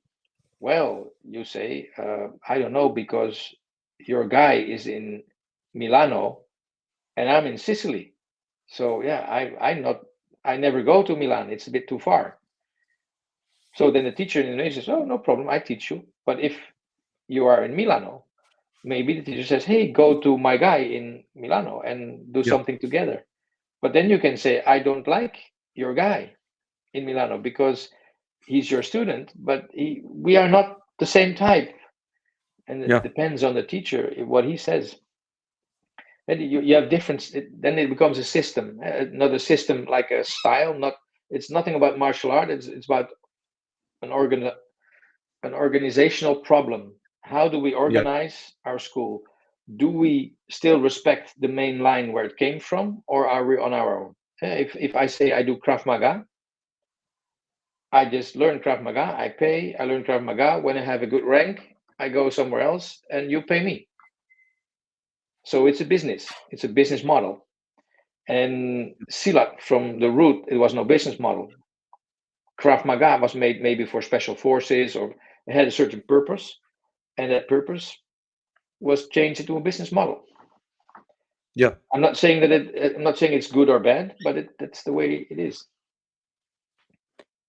Well, you say, I don't know, because your guy is in Milano and I'm in Sicily. So yeah, I never go to Milan. It's a bit too far. So then the teacher in Indonesia says, oh, no problem, I teach you. But if you are in Milano, maybe the teacher says, hey, go to my guy in Milano and do something together. But then you can say, I don't like your guy in Milano because he's your student, but we are not the same type. And it depends on the teacher, what he says. And you have different, then it becomes a system, not a system like a style. It's nothing about martial art. It's about an organizational problem. How do we organize our school? Do we still respect the main line where it came from, or are we on our own? If I say I do Krav Maga, I just learn Krav Maga, I pay, I learn Krav Maga. When I have a good rank, I go somewhere else and you pay me. So it's a business model. And Silat, from the root, it was no business model. Krav Maga was made maybe for special forces, or it had a certain purpose, and that purpose was changed into a business model. Yeah. I'm not saying it's good or bad, but that's the way it is.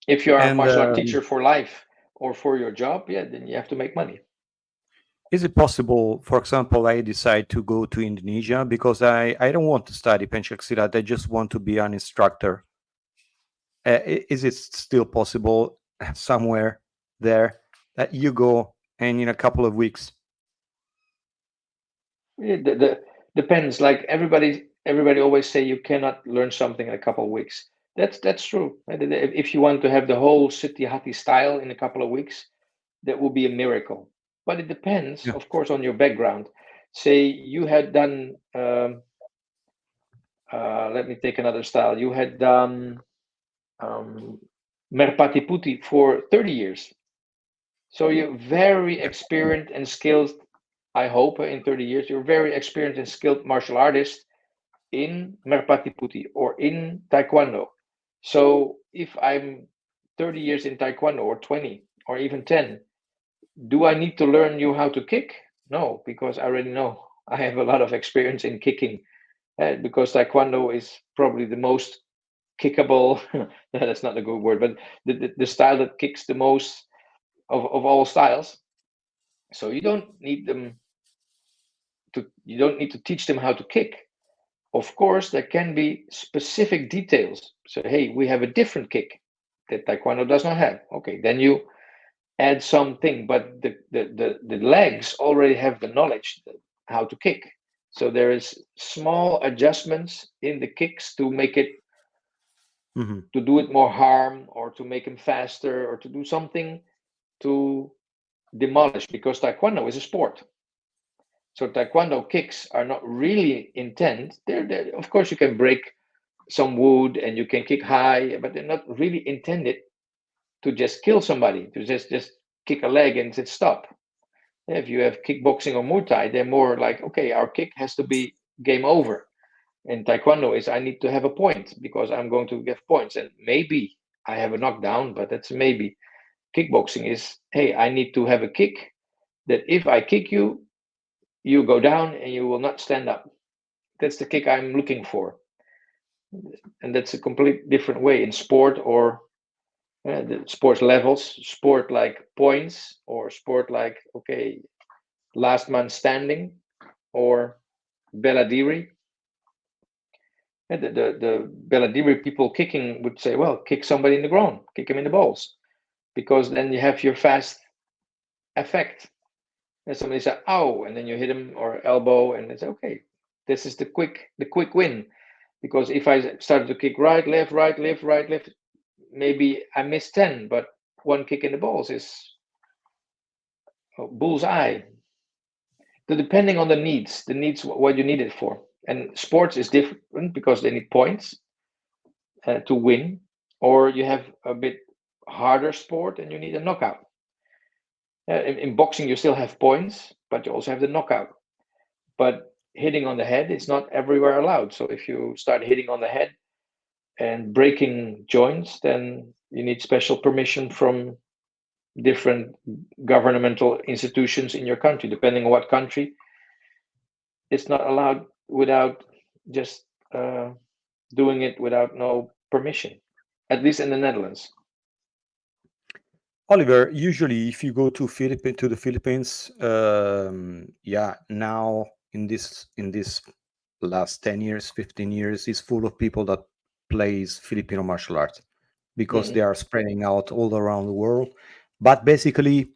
If you are a martial art teacher for life or for your job, then you have to make money. Is it possible, for example, I decide to go to Indonesia because I don't want to study Pencak Silat, I just want to be an instructor. Is it still possible somewhere there that you go and in a couple of weeks? Depends. Like everybody always say you cannot learn something in a couple of weeks. That's true. If you want to have the whole City Hati style in a couple of weeks, that will be a miracle. But it depends, of course, on your background. Say you had done, let me take another style. You had done Merpati Putih for 30 years. So you're very experienced and skilled. I hope in 30 years, you're very experienced and skilled martial artist in Merpati Putih or in Taekwondo. So if I'm 30 years in Taekwondo or 20 or even 10, do I need to learn you how to kick? No, because I already know. I have a lot of experience in kicking, because Taekwondo is probably the most kickable. That's not a good word, but the style that kicks the most of all styles. So you don't need to teach them how to kick. Of course, there can be specific details. So hey, we have a different kick that Taekwondo does not have. Okay, then you add something, but the legs already have the knowledge how to kick. So there is small adjustments in the kicks to make it to do it more harm, or to make them faster, or to do something to demolish, because Taekwondo is a sport. So Taekwondo kicks are not really intent. They're of course you can break some wood and you can kick high, but they're not really intended to just kill somebody, to just kick a leg and say stop. If you have kickboxing or Muay Thai, they're more like, okay, our kick has to be game over. And Taekwondo is, I need to have a point because I'm going to get points. And maybe I have a knockdown, but that's maybe. Kickboxing is, hey, I need to have a kick that if I kick you, you go down and you will not stand up. That's the kick I'm looking for. And that's a complete different way in sport or The sports levels, sport like points, or sport like, okay, last man standing, or bela diri. The bela diri people kicking would say, well, kick somebody in the groin, kick him in the balls, because then you have your fast effect. And somebody said, ow, and then you hit him, or elbow, and it's okay. This is the quick win. Because if I started to kick right, left, right, left, right, left, maybe I miss 10, but one kick in the balls is bullseye. So depending on the needs what you need it for. And sports is different because they need points to win, or you have a bit harder sport and you need a knockout. In boxing, you still have points, but you also have the knockout. But hitting on the head is not everywhere allowed. So if you start hitting on the head and breaking joints, then you need special permission from different governmental institutions in your country. Depending on what country, it's not allowed without just doing it without no permission, at least in the Netherlands. Oliver, usually if you go to the Philippines, now in this last 10 years, 15 years, is full of people that plays Filipino martial arts, because they are spreading out all around the world. But basically,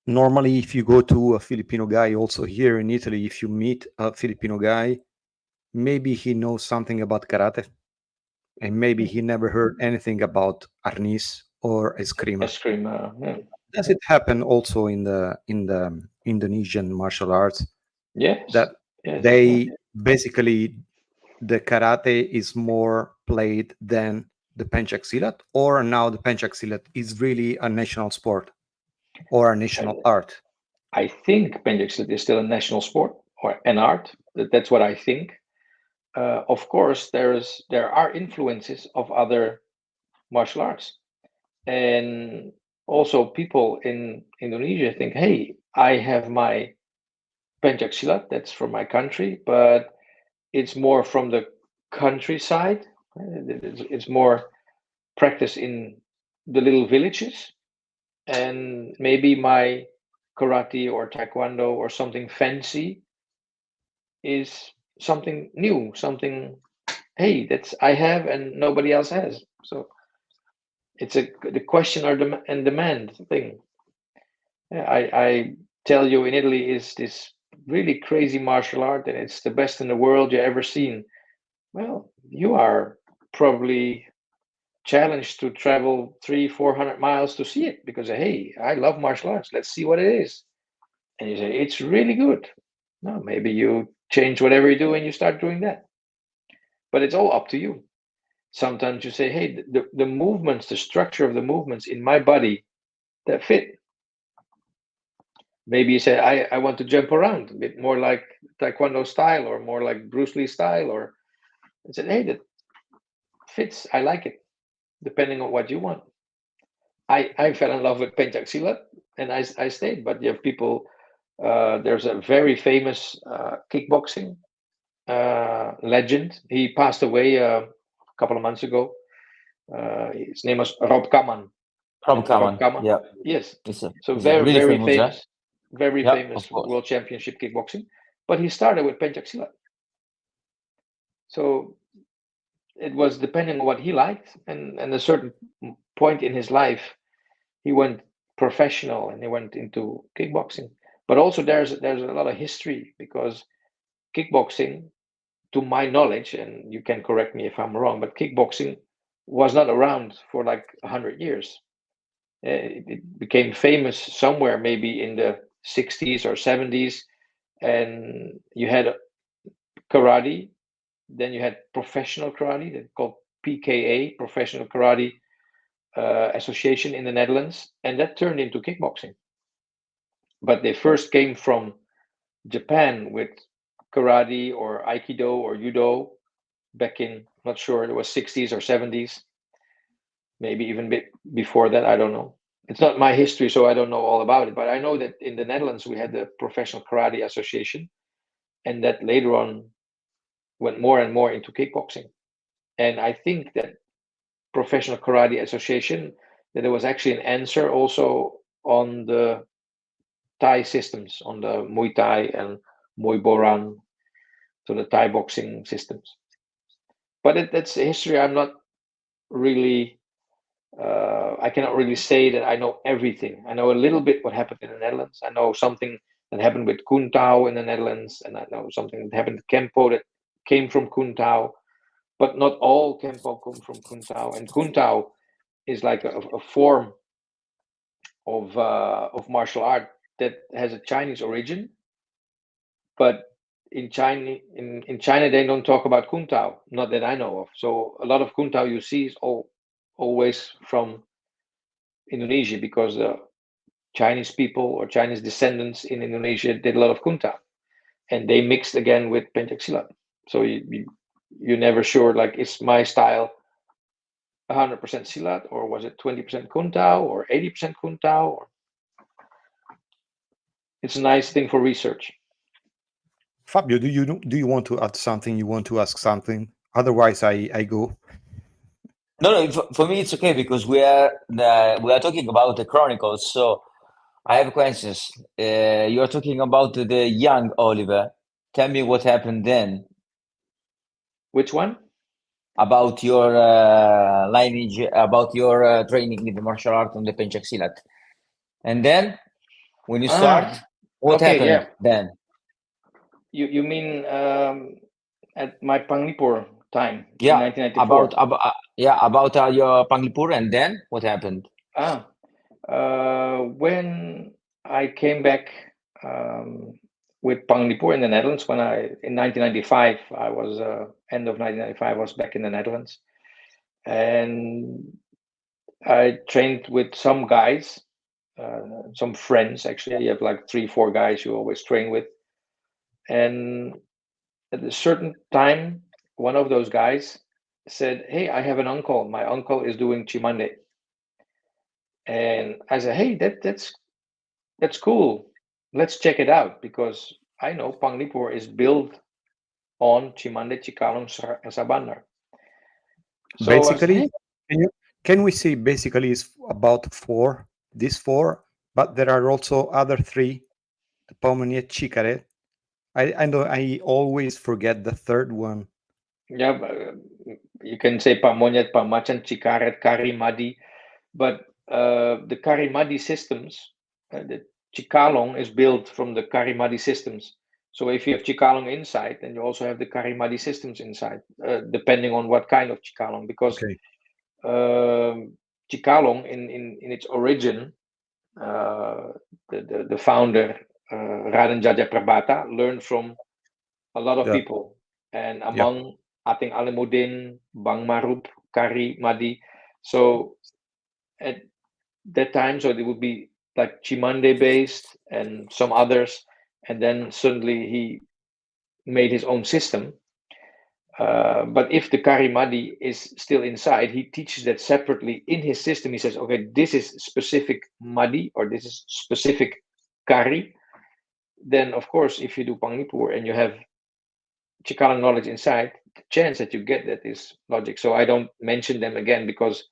normally if you go to a Filipino guy, also here in Italy, if you meet a Filipino guy, maybe he knows something about karate, and maybe he never heard anything about arnis or eskrima. Yeah. Does it happen also in the Indonesian martial arts Yes. that Yes. they basically, the karate is more played than the Pencak Silat, or now the Pencak Silat is really a national sport or a national art? I think Pentjak Silat is still a national sport or an art. That's what I think. Of course, there are influences of other martial arts, and also people in Indonesia think, hey, I have my Pencak Silat, that's from my country, but it's more from the countryside. It's more practice in the little villages, and maybe my karate or taekwondo or something fancy is something new, something, hey, that's I have and nobody else has. So it's the question or and demand thing. Yeah, I tell you, in Italy is this really crazy martial art, and it's the best in the world you ever seen. Well, you are probably challenged to travel 300-400 miles to see it, because hey, I love martial arts. Let's see what it is. And you say it's really good. No, maybe you change whatever you do and you start doing that. But it's all up to you. Sometimes you say, hey, the movements, the structure of the movements in my body that fit. Maybe you say, I want to jump around a bit more like Taekwondo style, or more like Bruce Lee style, or I said, hey, that fits. I like it, depending on what you want. I fell in love with Pencak Silat, and I stayed. But you have people. There's a very famous kickboxing legend. He passed away a couple of months ago. His name was Rob Kaman. Rob Kaman. Yeah. Yes. It's very really very famous, famous. Very Yeah, famous of course. world championship kickboxing. But he started with Pencak Silat. So it was depending on what he liked, and a certain point in his life, he went professional and he went into kickboxing. But also there's a lot of history, because kickboxing, to my knowledge, and you can correct me if I'm wrong, but kickboxing was not around for like 100 years. It became famous somewhere maybe in the 60s or 70s, and you had karate, then you had professional karate, that's called PKA, Professional Karate Association in the Netherlands, and that turned into kickboxing. But they first came from Japan with karate or aikido or judo back in, not sure, it was 60s or 70s, maybe even a bit before that, I don't know. It's not my history, so I don't know all about it, but I know that in the Netherlands we had the Professional Karate Association, and that later on went more and more into kickboxing. And I think that Professional Karate Association, that there was actually an answer also on the Thai systems, on the Muay Thai and Muay Boran, so the Thai boxing systems. But that's a history I'm not really, I cannot really say that I know everything. I know a little bit what happened in the Netherlands. I know something that happened with Kun Tao in the Netherlands, and I know something that happened to Kempo that came from Kun Tao, but not all Kempo come from Kun Tao. And Kun Tao is like a form of martial art that has a Chinese origin, but in China they don't talk about Kun Tao, not that I know of. So a lot of Kun Tao you see is always from Indonesia, because the Chinese people or Chinese descendants in Indonesia did a lot of Kun Tao, and they mixed again with Pencak Silat. So you're never sure, like, is my style 100% Silat, or was it 20% Kun Tao or 80% Kun Tao? Or... It's a nice thing for research. Fabio, do you want to add something? You want to ask something? Otherwise, I go. No, for me it's okay, because we are talking about the Chronicles. So I have questions. You are talking about the young Oliver. Tell me what happened then. Which one? About your lineage, about your training in the martial art on the Pencak Silat. And then, when you start, what happened then? You mean at my Panglipur time in 1994? About your Panglipur, and then what happened? When I came back with Panglipur in the Netherlands, in 1995, I was end of 1995, I was back in the Netherlands, and I trained with some guys, some friends. Actually, you have like 3-4 guys you always train with, and at a certain time, one of those guys said, "Hey, I have an uncle. My uncle is doing Cimande." And I said, "Hey, that's cool. Let's check it out, because I know Panglipur is built on Cimande, Cikalong, and Sabandar." So basically, can we say basically it's about these four, but there are also other 3, the Pomoniet Chikare. I know I always forget the third one. Yeah, you can say Pamonyet, Pamacan, Chikaret, Karimadi, but the Karimadi systems, the Cikalong is built from the Karimadi systems. So if you have Cikalong inside, then you also have the Karimadi systems inside, depending on what kind of Cikalong. Because Cikalong, in its origin, the founder, Raden Jajaprabata, learned from a lot of people, and among Ating Alimuddin, Bang Marup, Kari Madi. So at that time, so it would be like Cimande based and some others, and then suddenly he made his own system. But if the Kari Madi is still inside, he teaches that separately in his system. He says, okay, this is specific Madi, or this is specific Kari. Then, of course, if you do Panglipur and you have Cikalong knowledge inside, the chance that you get that is logic. So I don't mention them again, because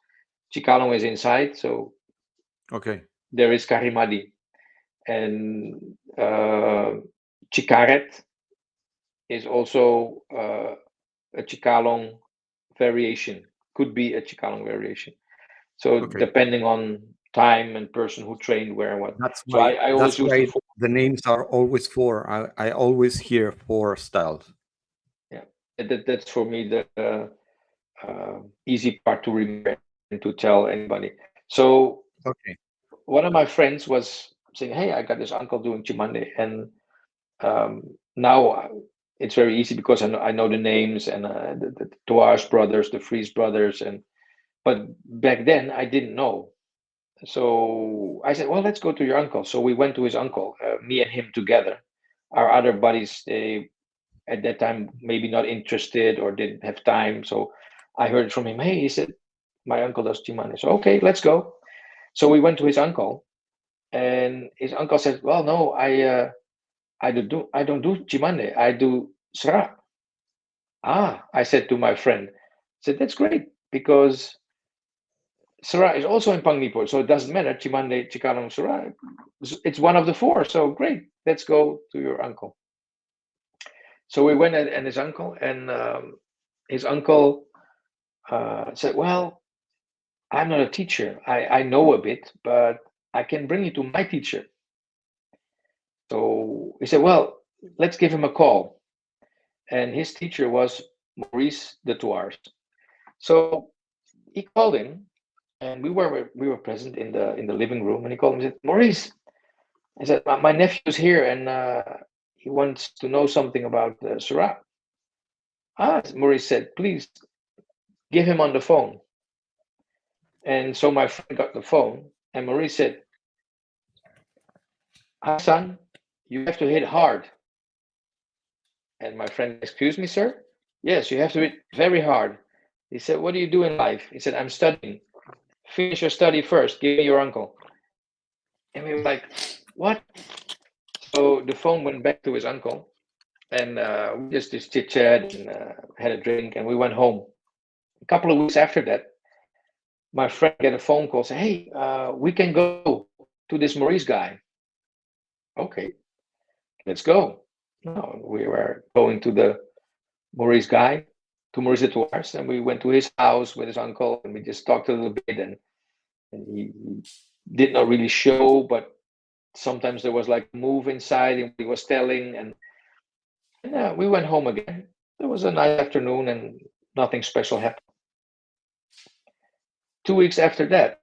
Cikalong is inside. So there is Karimadi, and Cikaret is also a Cikalong variation. Could be a Cikalong variation. So depending on time and person who trained where and what. That's so why, I always use the names are always 4. I always hear 4 styles. Yeah, that's for me the easy part to remember and to tell anybody. So one of my friends was saying, "Hey, I got this uncle doing Cimande," and now it's very easy, because I know the names, and the Toars brothers, the Fries brothers, but back then I didn't know. So I said, "Well, let's go to your uncle." So we went to his uncle, me and him together. Our other buddies, they at that time maybe not interested or didn't have time. So I heard from him, "Hey," he said, "my uncle does Cimande." So okay, let's go. So we went to his uncle, and his uncle said, "Well, no, I don't do Cimande. I do Serak." I said to my friend, I said, "That's great, because Serak is also in Panglipur, so it doesn't matter. Cimande, Cikalong, Serak. It's one of the four. So great, let's go to your uncle. So we went and his uncle, and his uncle said, "Well, I'm not a teacher. I know a bit, but I can bring you to my teacher." So he said, "Well, let's give him a call." And his teacher was Maurice de Tours. So he called him, and we were present in the living room. And he called him and said, "Maurice," I said, "My nephew's here, and he wants to know something about Serak." Ah, Maurice said, "Please give him on the phone." And so my friend got the phone, and Maurice said, "Hi, son, you have to hit hard." And my friend, "Excuse me, sir?" "Yes, you have to hit very hard." He said, "What do you do in life?" He said, "I'm studying." "Finish your study first. Give me your uncle." And we were like, "What?" So the phone went back to his uncle, and we just chit chat and had a drink, and we went home. A couple of weeks after that, my friend got a phone call, say, "Hey, we can go to this Maurice guy." Okay, let's go. No, we were going to the Maurice guy, to Maurice de Tours, and we went to his house with his uncle, and we just talked a little bit, and he did not really show, but sometimes there was like a move inside and he was telling, and we went home again. It was a nice afternoon and nothing special happened. 2 weeks after that,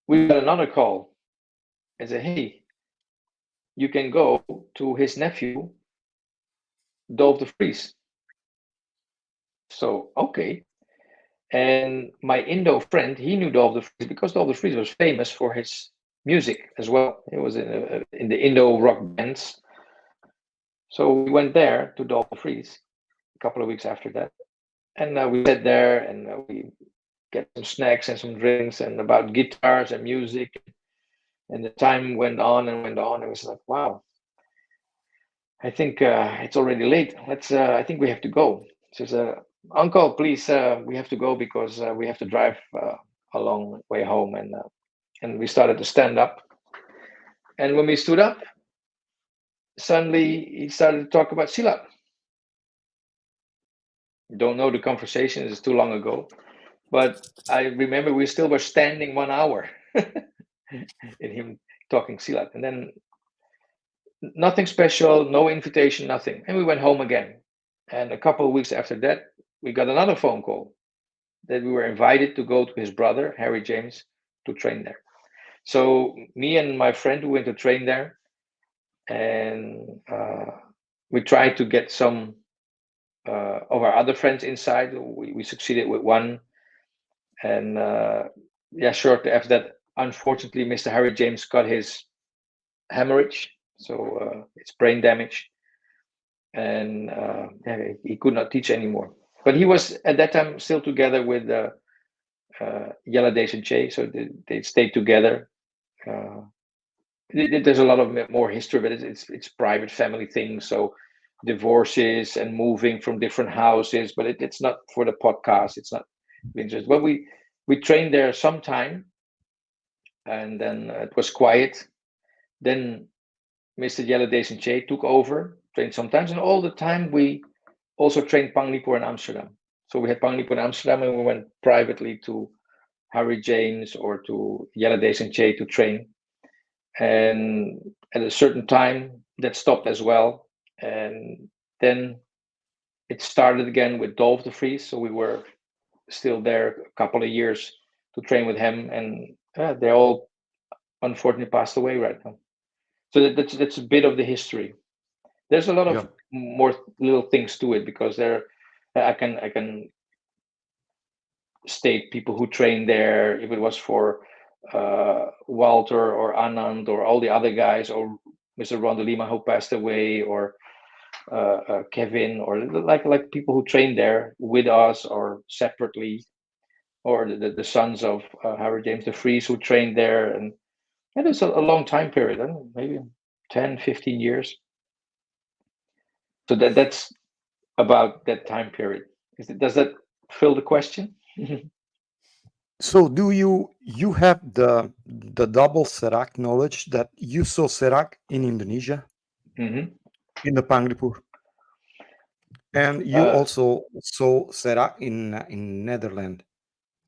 we got another call and said, "Hey, you can go to his nephew, Dolph de Vries." So, okay. And my Indo friend, he knew Dolph de Vries because Dolph de Vries was famous for his music as well. He was in the Indo rock bands. So we went there to Dolph de Vries a couple of weeks after that. And we sat there and we get some snacks and some drinks and about guitars and music. And the time went on and went on. It was like, wow, I think it's already late. I think we have to go. She said, "Uncle, please, we have to go because we have to drive a long way home." And we started to stand up. And when we stood up, suddenly he started to talk about Silat. Don't know the conversation, it's too long ago. But I remember we still were standing 1 hour in him talking Silat. And then nothing special, no invitation, nothing. And we went home again. And a couple of weeks after that, we got another phone call that we were invited to go to his brother, Harry James, to train there. So me and my friend, we went to train there. And we tried to get some of our other friends inside. We succeeded with one. And shortly after that, unfortunately, Mr. Harry James got his hemorrhage. So it's brain damage. And he could not teach anymore. But he was at that time still together with Yella and Che, so they stayed together. There's a lot of more history, but it's private family things. So divorces and moving from different houses, but it's not for the podcast. It's not interesting. But we trained there some time, and then it was quiet. Then Mr. Yella and Che took over, trained sometimes, and all the time we also trained Panglipur in Amsterdam. So we had Panglipur in Amsterdam, and we went privately to Harry James or to Yella and Che to train. And at a certain time, that stopped as well. And then it started again with Dolph de Vries. So we were still there a couple of years to train with him, and they all unfortunately passed away right now. So that's a bit of the history. There's a lot of more little things to it because I can state people who trained there. If it was for Walter or Anand or all the other guys, or Mr. Ron de Lima who passed away, or Kevin, or like people who trained there with us or separately, or the sons of Harry James de Vries who trained there. And it was a long time period, maybe 10, 15 years. So that's about that time period. Does that fill the question? So do you have the double Serak knowledge that you saw Serak in Indonesia Hmm. in the Panglipur, and you also saw Serak in Netherlands?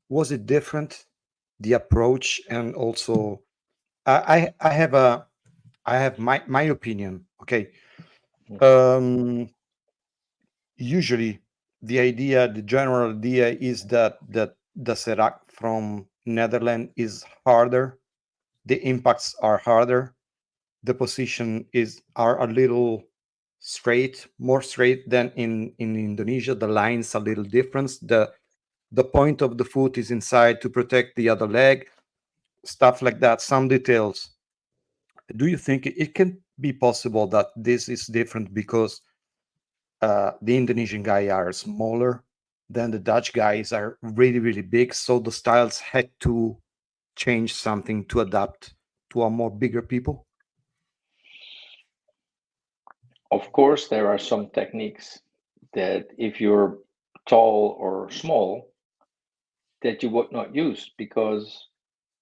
Was it different, the approach? And also, I have my opinion. Okay, um, usually the general idea is that the Serak from Netherlands is harder, the impacts are harder, the position are a little straight, more straight than in Indonesia. The lines a little different. The point of the foot is inside to protect the other leg, stuff like that, some details. Do you think it can be possible that this is different because the Indonesian guys are smaller than the Dutch guys are really, really big, so the styles had to change something to adapt to a more bigger people? Of course, there are some techniques that if you're tall or small, that you would not use because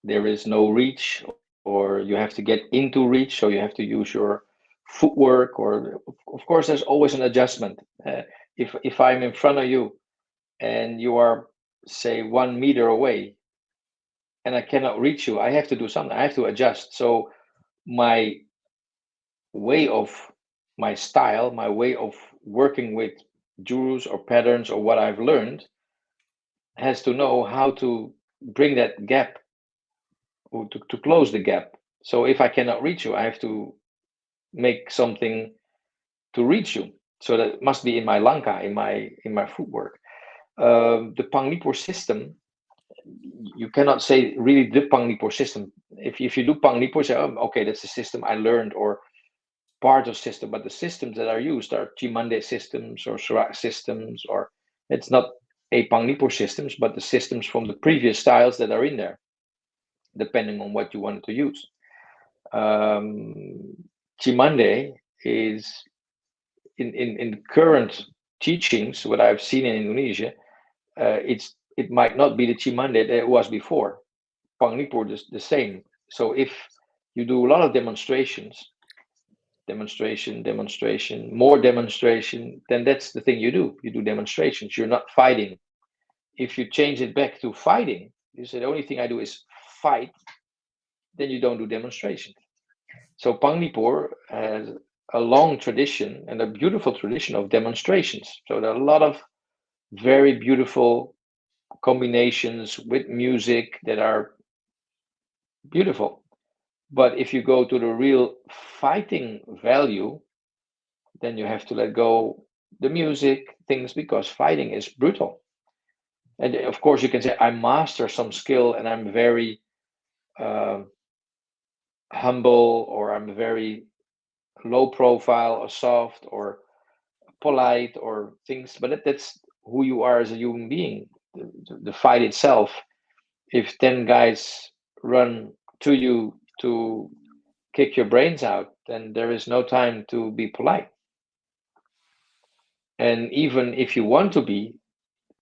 there is no reach, or you have to get into reach, so you have to use your footwork, or of course there's always an adjustment. If I'm in front of you and you are, say, 1 meter away and I cannot reach you, I have to do something. I have to adjust. So my way of my style, my way of working with jurus or patterns or what I've learned has to know how to bring that gap, or to close the gap. So if I cannot reach you, I have to make something to reach you. So that must be in my lanka, in my footwork. The Panglipur system, you cannot say really the Panglipur system. If you do Panglipur, say, oh, okay, that's the system I learned, or part of system. But the systems that are used are Cimande systems or Sarak systems, or it's not a Panglipur systems, but the systems from the previous styles that are in there, depending on what you wanted to use. Cimande is in current teachings, what I've seen in Indonesia, it might not be the Cimande that it was before. Panglipur is the same. So if you do a lot of demonstrations, more demonstration, then that's the thing you do. You do demonstrations. You're not fighting. If you change it back to fighting, you say the only thing I do is fight, then you don't do demonstrations. So Panglipur has a long tradition and a beautiful tradition of demonstrations. So there are a lot of very beautiful combinations with music that are beautiful. But if you go to the real fighting value, then you have to let go the music things, because fighting is brutal. And of course, you can say I master some skill and I'm very uh, humble, or I'm very low profile or soft or polite or things, but that's who you are as a human being. The fight itself, if 10 guys run to you to kick your brains out, then there is no time to be polite. And even if you want to be,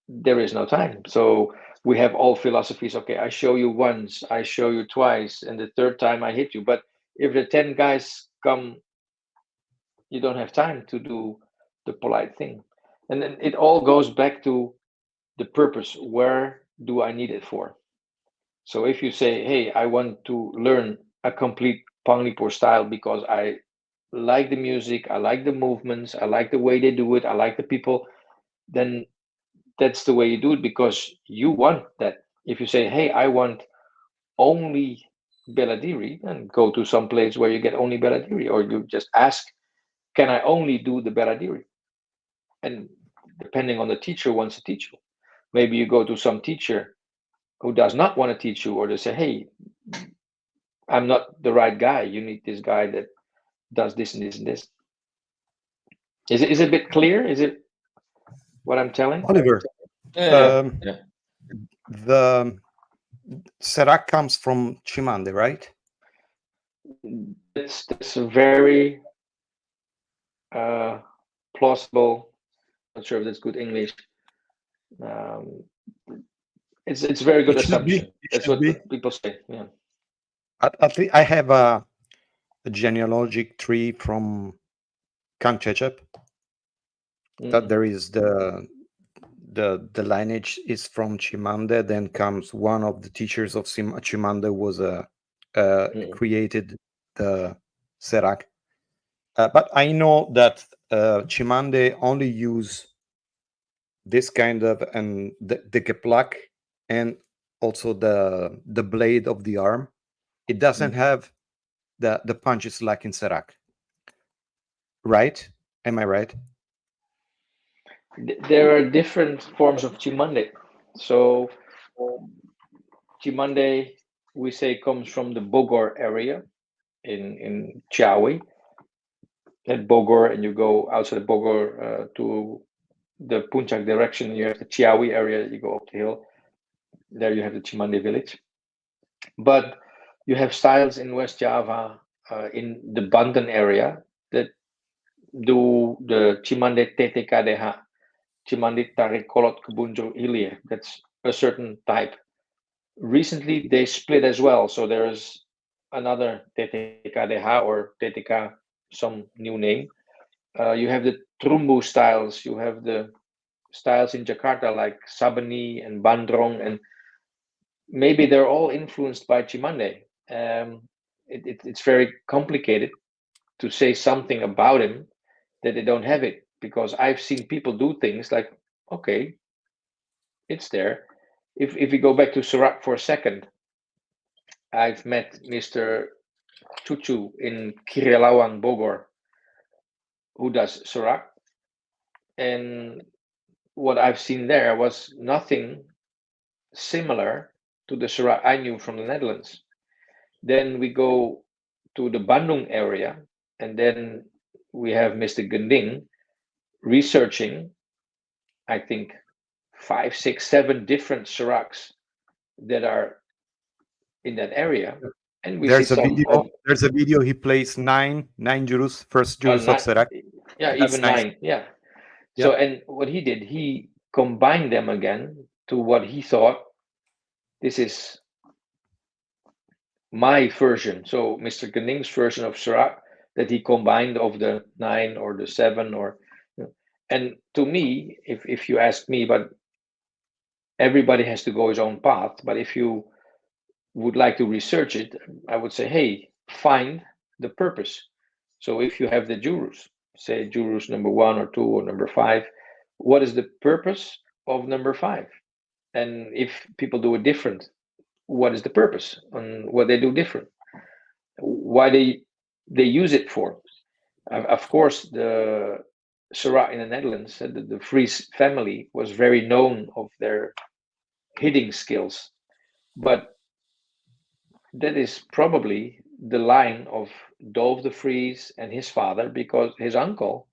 there is no time. So we have all philosophies. Okay, I show you once, I show you twice, and the third time I hit you. But if the 10 guys come, you don't have time to do the polite thing. And then it all goes back to the purpose. Where do I need it for? So if you say, hey, I want to learn a complete Panglipur style because I like the music, I like the movements, I like the way they do it, I like the people, then that's the way you do it because you want that. If you say, hey, I want only Beladiri, and go to some place where you get only Beladiri, or you just ask, can I only do the Beladiri? And depending on the teacher wants to teach you. Maybe you go to some teacher who does not want to teach you, or they say, hey, I'm not the right guy. You need this guy that does this and this and this. Is it a bit clear? Is it what I'm telling? Oliver, Yeah, um, yeah. the Serak comes from Cimande, right? That's a very plausible. Not sure if that's good English. Um, It's very good It should be. assumption. It That's should what be. people say. Yeah. At least I have a genealogic tree from Kang Chechep. That there is the lineage is from Cimande. Then comes one of the teachers of Cimande was created the Serak. But I know that Cimande only use this kind of and the keplak and also the blade of the arm. It doesn't have the punches like in Serak. Right? Am I right? There are different forms of Cimande. So Cimande, we say, comes from the Bogor area in Ciawi. At Bogor, and you go outside Bogor to the Puncak direction, you have the Ciawi area, you go up the hill. There you have the Cimande village. But you have styles in West Java, in the Banten area, that do the Cimande TTKDH, Cimande Tarik Kolot Kebunjur Hilir. That's a certain type. Recently, they split as well. So there's another TTKDH or TTK, some new name. You have the Trumbu styles. You have the styles in Jakarta like Sabeni and Bandrong, and maybe they're all influenced by Cimande. It's very complicated to say something about him that they don't have it, because I've seen people do things like, okay, it's there. If we go back to Sarak for a second, I've met Mr. Cucu in Kirilawan, Bogor, who does Sarak, and what I've seen there was nothing similar to the Sarak I knew from the Netherlands. Then we go to the Bandung area, and then we have Mr. Gending researching, I think, 5, 6, 7 different Saraks that are in that area. And we There's see a some video. of There's a video. He plays nine jurus, first jurus of Serak. yeah, That's even nice. 9. Yeah. Yeah. So, and what he did, he combined them again to what he thought, this is my version. So Mr. Gending's version of Sarak that he combined of the 9 or the 7 or, and to me, if you ask me, but everybody has to go his own path. But if you would like to research it, I would say, hey, find the purpose. So if you have the jurus, say jurus number 1 or 2 or number 5, what is the purpose of number 5? And if people do it different, what is the purpose and what they do different? Why they use it for? Of course, the Serak in the Netherlands, the Fries family was very known of their hitting skills, but that is probably the line of Dolf de Vries and his father, because his uncle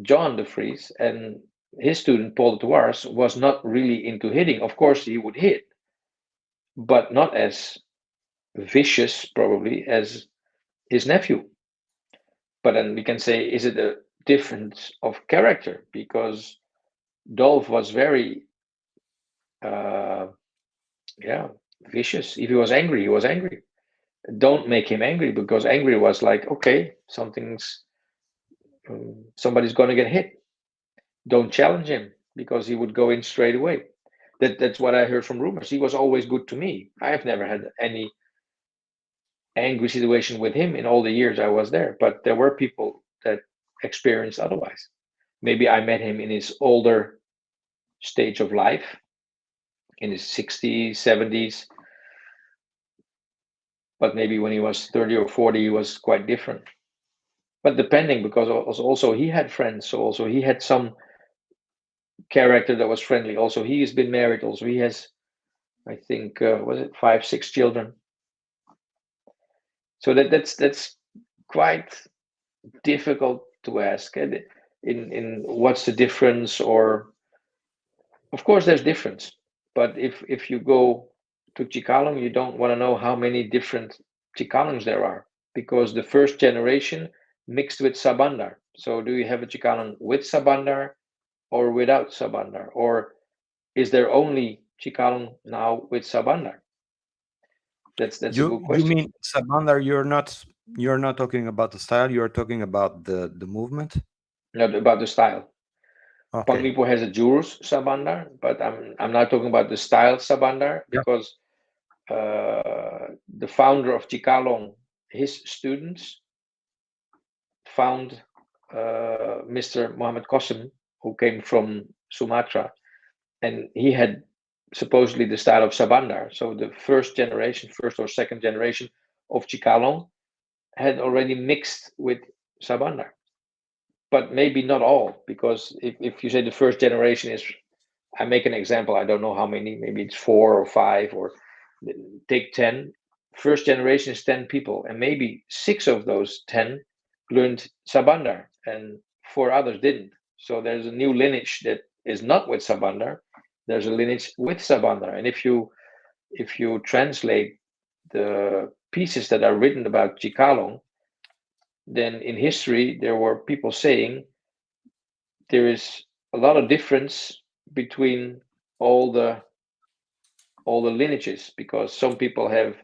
John de Vries and his student Paul de Thouars was not really into hitting. Of course, he would hit, but not as vicious probably as his nephew. But then we can say, is it a difference of character? Because Dolph was very, vicious. If he was angry, he was angry. Don't make him angry, because angry was like, okay, somebody's going to get hit. Don't challenge him, because he would go in straight away. That's what I heard from rumors. He was always good to me. I've never had any angry situation with him in all the years I was there, but there were people that experienced otherwise. Maybe I met him in his older stage of life, in his 60s, 70s, but maybe when he was 30 or 40, he was quite different. But depending, because also he had friends, so also he had some character that was friendly. Also, he has been married. Also, he has, I think, was it 5, 6 children? So that's quite difficult to ask. In what's the difference? Or of course, there's difference. But if you go to Cikalong, you don't want to know how many different Cikalongs there are, because the first generation mixed with Sabandar. So do you have a Cikalong with Sabandar or without Sabandar? Or is there only Cikalong now with Sabandar? That's a good You question. mean Sabandar? You're not talking about the style. You're talking about the movement. Not about the style. Okay. Panglipur has a jurus Sabandar, but I'm not talking about the style Sabandar, Yeah. because the founder of Cikalong, his students found Mr. Muhammad Qasim, who came from Sumatra, and he had supposedly the style of Sabandar. So the first or second generation of Cikalong had already mixed with Sabandar. But maybe not all, because if you say the first generation is, I make an example, I don't know how many, maybe it's 4 or 5, or take 10. First generation is 10 people, and maybe 6 of those 10 learned Sabandar, and 4 others didn't. So there's a new lineage that is not with Sabandar. There's a lineage with Sabandar, and if you translate the pieces that are written about Cikalong, then in history there were people saying there is a lot of difference between all the lineages, because some people have,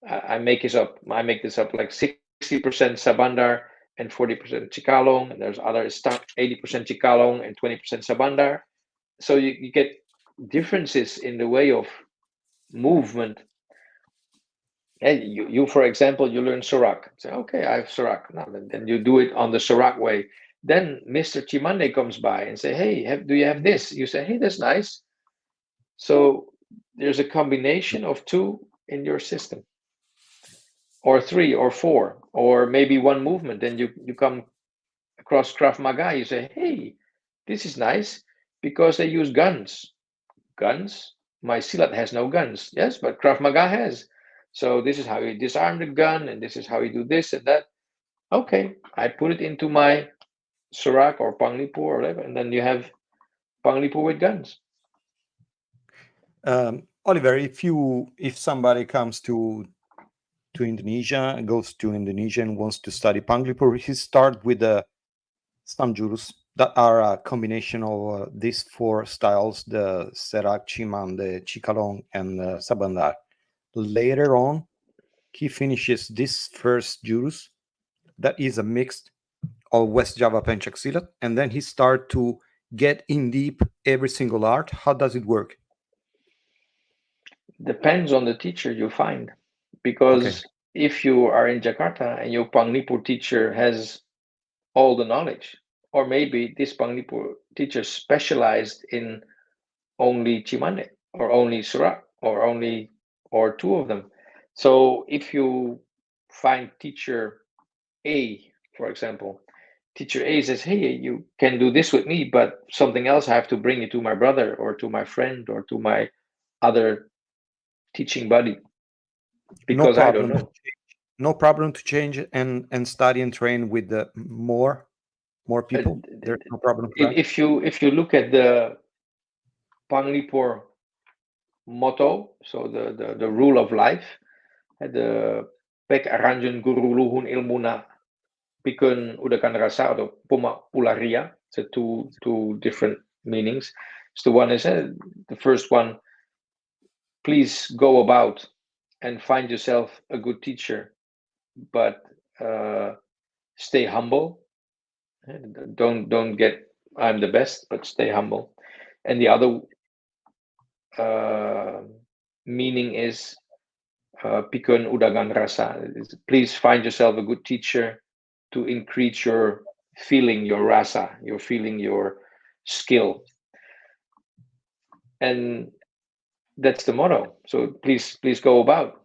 I make this up like 60% Sabandar and 40% Cikalong, and there's others 80% Cikalong and 20% Sabandar. So you get differences in the way of movement. And you for example, you learn Sarak. Say, okay, I have Sarak. Now then you do it on the Sarak way. Then Mr. Cimande comes by and say, hey, do you have this? You say, hey, that's nice. So there's a combination of 2 in your system, or 3 or 4, or maybe one movement. Then you come across Krav Maga. You say, hey, this is nice, because they use guns. Guns? My Silat has no guns. Yes, but Krav Maga has. So this is how you disarm the gun, and this is how you do this and that. Okay, I put it into my Sarak or Panglipur or whatever, and then you have Panglipur with guns. Oliver, if somebody comes to Indonesia, goes to Indonesia and wants to study Panglipur, he start with some jurus that are a combination of these 4 styles: the Serak, Cimande, Cikalong, and Sabandar. Later on, he finishes this first jurus that is a mix of West Java Pencak Silat, and then he start to get in deep every single art. How does it work? Depends on the teacher you find, because if you are in Jakarta and your Panglipur teacher has all the knowledge, or maybe this Panglipur teacher specialized in only Cimande or only Surat or 2 of them. So if you find teacher A, for example, teacher A says, hey, you can do this with me, but something else I have to bring it to my brother or to my friend or to my other teaching buddy, because I don't know. No problem to change and study and train with the more people. There's no problem for that. If you look at the Panglipur motto, so the rule of life, the pek aranjun guru luhun ilmuna pikun udakan rasa atau puma pularia. So two different meanings. So one is the first one, please go about and find yourself a good teacher, but stay humble. Don't get I'm the best, but stay humble. And the other meaning is pikun udagan rasa. Please find yourself a good teacher to increase your feeling, your rasa, your feeling, your skill. And that's the motto. So please go about.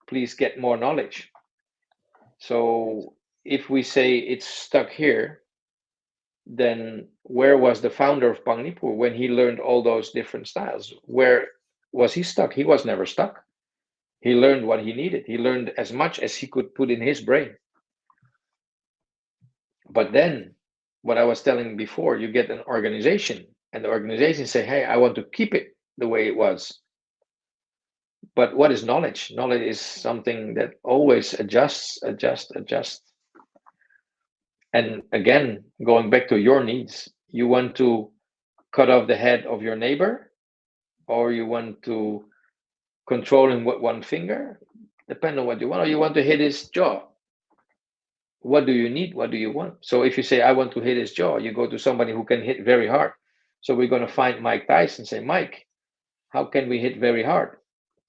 Please get more knowledge. So if we say it's stuck here, then where was the founder of Panglipur when he learned all those different styles? Where was he stuck? He was never stuck. He learned what he needed. He learned as much as he could put in his brain. But then, what I was telling before, you get an organization, and the organization say, hey, I want to keep it the way it was. But what is knowledge? Knowledge is something that always adjusts. And again, going back to your needs, you want to cut off the head of your neighbor, or you want to control him with one finger, depend on what you want, or you want to hit his jaw. What do you need? What do you want? So if you say, I want to hit his jaw, you go to somebody who can hit very hard. So we're going to find Mike Tyson, say, Mike, how can we hit very hard?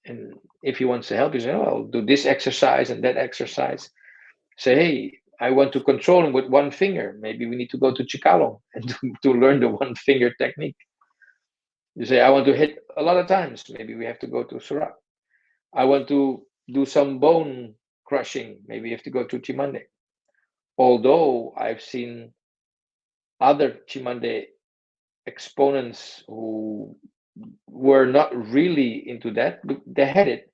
And if he wants to help, you say, oh, I'll do this exercise and that exercise. Say, hey, I want to control him with one finger. Maybe we need to go to Cikalong and to learn the one finger technique. You say, I want to hit a lot of times. Maybe we have to go to Sarak. I want to do some bone crushing. Maybe you have to go to Cimande. Although I've seen other Cimande exponents who were not really into that. They had it,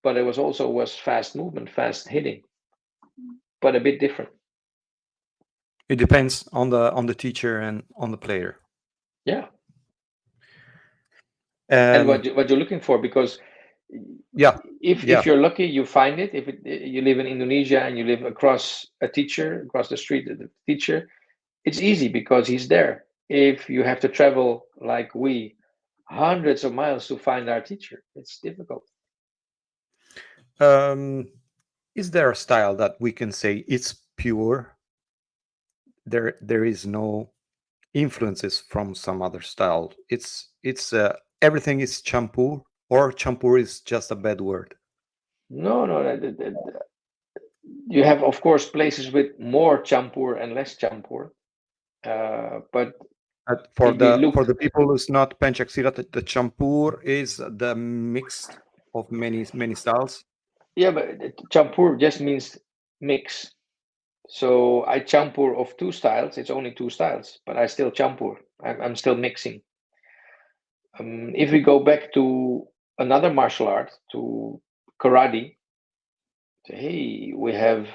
but it was fast movement, fast hitting, but a bit different. It depends on the teacher and on the player. Yeah. And what you're looking for, because if you're lucky, you find it. If you live in Indonesia and you live across the street, the teacher, it's easy because he's there. If you have to travel like we, hundreds of miles to find our teacher, it's difficult. Is there a style that we can say it's pure? There is no influences from some other style. It's everything is champur, or champur is just a bad word. No, you have, of course, places with more champur and less champur, but for the people who's not Pencak Silat, the champur is the mix of many styles. Yeah, but champur just means mix. So I champur of two styles. It's only two styles, but I still champur. I'm still mixing. If we go back to another martial art, to karate, hey, we have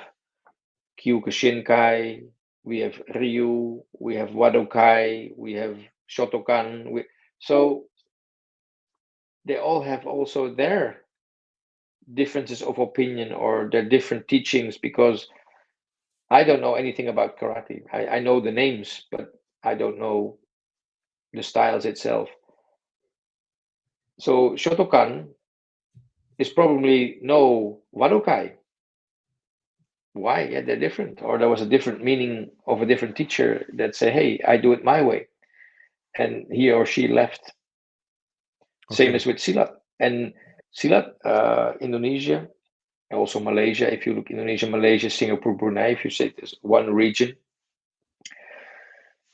Kyokushinkai, we have Ryu, we have Wadokai, we have Shotokan. So they all have also their differences of opinion or their different teachings, because I don't know anything about karate. I know the names, but I don't know the styles itself. So Shotokan is probably no Wadokai. Why? Yeah, they're different. Or there was a different meaning of a different teacher that say, hey, I do it my way. And he or she left. Okay. Same as with Silat. And Silat, Indonesia, also Malaysia. If you look Indonesia, Malaysia, Singapore, Brunei, if you say there's one region,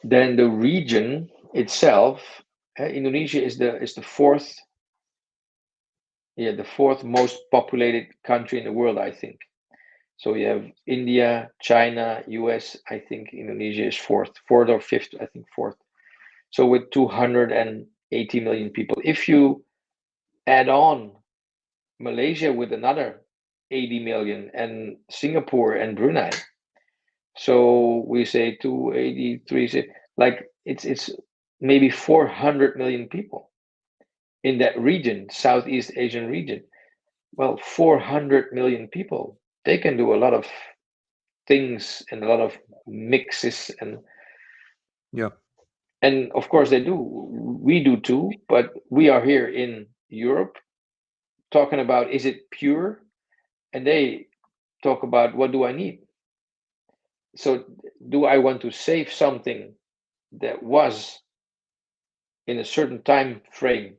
then the region itself, Indonesia is the fourth most populated country in the world, I think. So you have India, China, US. I think Indonesia is fourth or fifth. I think fourth. So with 280 million people, if you add on Malaysia with another 80 million and Singapore and Brunei, so we say 283, like it's maybe 400 million people in that region, Southeast Asian region. Well, 400 million people, they can do a lot of things and a lot of mixes, and of course they do. We do too, but we are here in Europe talking about, is it pure? And they talk about, what do I need? So do I want to save something that was in a certain time frame?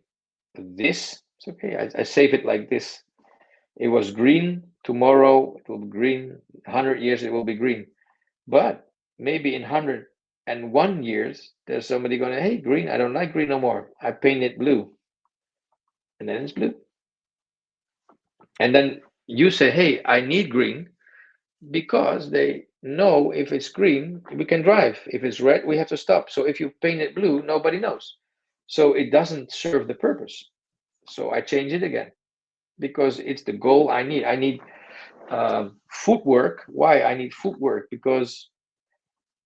This, it's okay, I save it like this. It was green, tomorrow it will be green, 100 years it will be green. But maybe in 101 years, there's somebody going, hey, green, I don't like green no more. I paint it blue. And then it's blue. And then you say, hey, I need green, because they know if it's green, we can drive. If it's red, we have to stop. So if you paint it blue, nobody knows. So it doesn't serve the purpose. So I change it again, because it's the goal I need. I need footwork. Why I need footwork? Because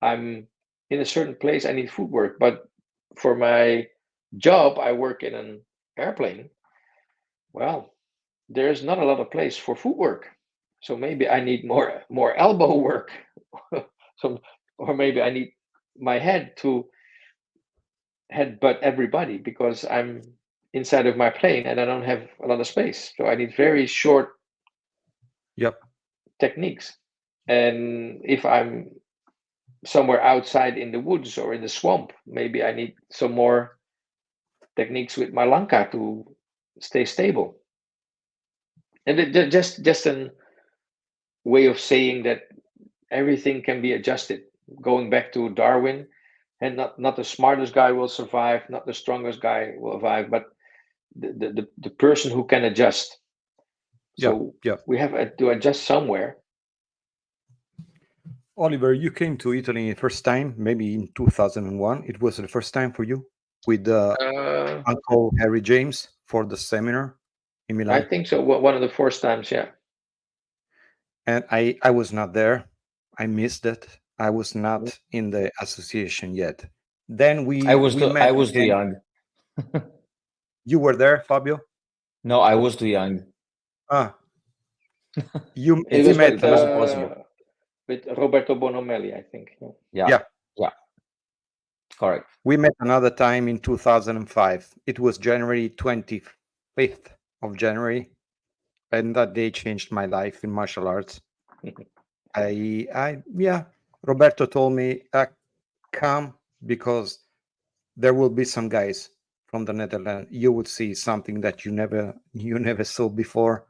I'm in a certain place, I need footwork. But for my job, I work in an airplane. Well, there's not a lot of place for footwork. So maybe I need more elbow work. Or maybe I need my head to headbutt everybody, because I'm inside of my plane, and I don't have a lot of space. So I need very short Yep. techniques. And if I'm somewhere outside in the woods or in the swamp, maybe I need some more techniques with my lanka to stay stable. And just a way of saying that everything can be adjusted. Going back to Darwin, and not the smartest guy will survive, not the strongest guy will survive, but the person who can adjust. So Yeah. we have to adjust somewhere. Oliver, you came to Italy first time, maybe in 2001. It was the first time for you with Uncle Harry James for the seminar in I Milan. think so. One of the first times, yeah. And I was not there. I missed it. I was not in the association yet. Then we met I was too again. young. You were there, Fabio? No, I was too young. Ah, you It was met. It wasn't possible. with Roberto Bonomelli, I think. Yeah. Correct. We met another time in 2005. It was January 25th of January, and that day changed my life in martial arts. Roberto told me, come, because there will be some guys from the Netherlands. You would see something that you never saw before.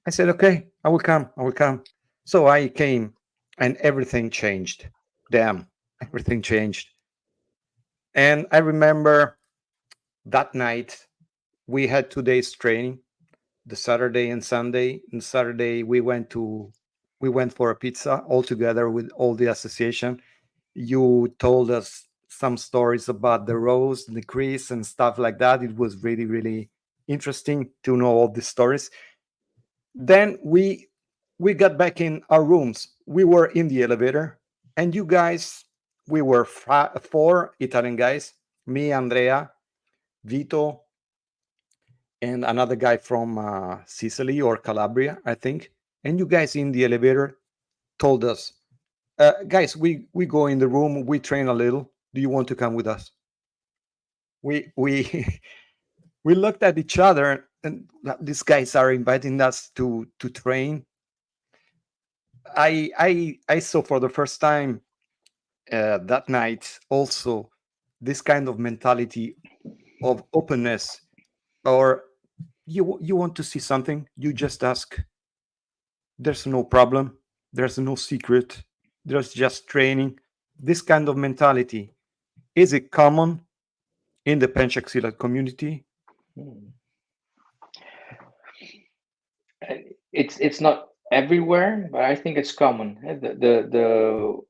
I said, okay, I will come. So I came, and everything changed. Damn, everything changed. And I remember that night we had 2 days training, the Saturday and Sunday. And Saturday we went for a pizza all together with all the association. You told us some stories about the Rose, the Chris, and stuff like that. It was really, really interesting to know all these stories. Then we got back in our rooms. We were in the elevator, and you guys, we were four Italian guys, me, Andrea, Vito, and another guy from Sicily or Calabria, I think. And you guys in the elevator told us, guys, we go in the room, we train a little. Do you want to come with us? We we looked at each other, and these guys are inviting us to train. I saw for the first time that night also this kind of mentality of openness, or you want to see something, you just ask. There's no problem, there's no secret, there's just training. This kind of mentality, is it common in the Pencak Silat community? It's not everywhere, but I think it's common. The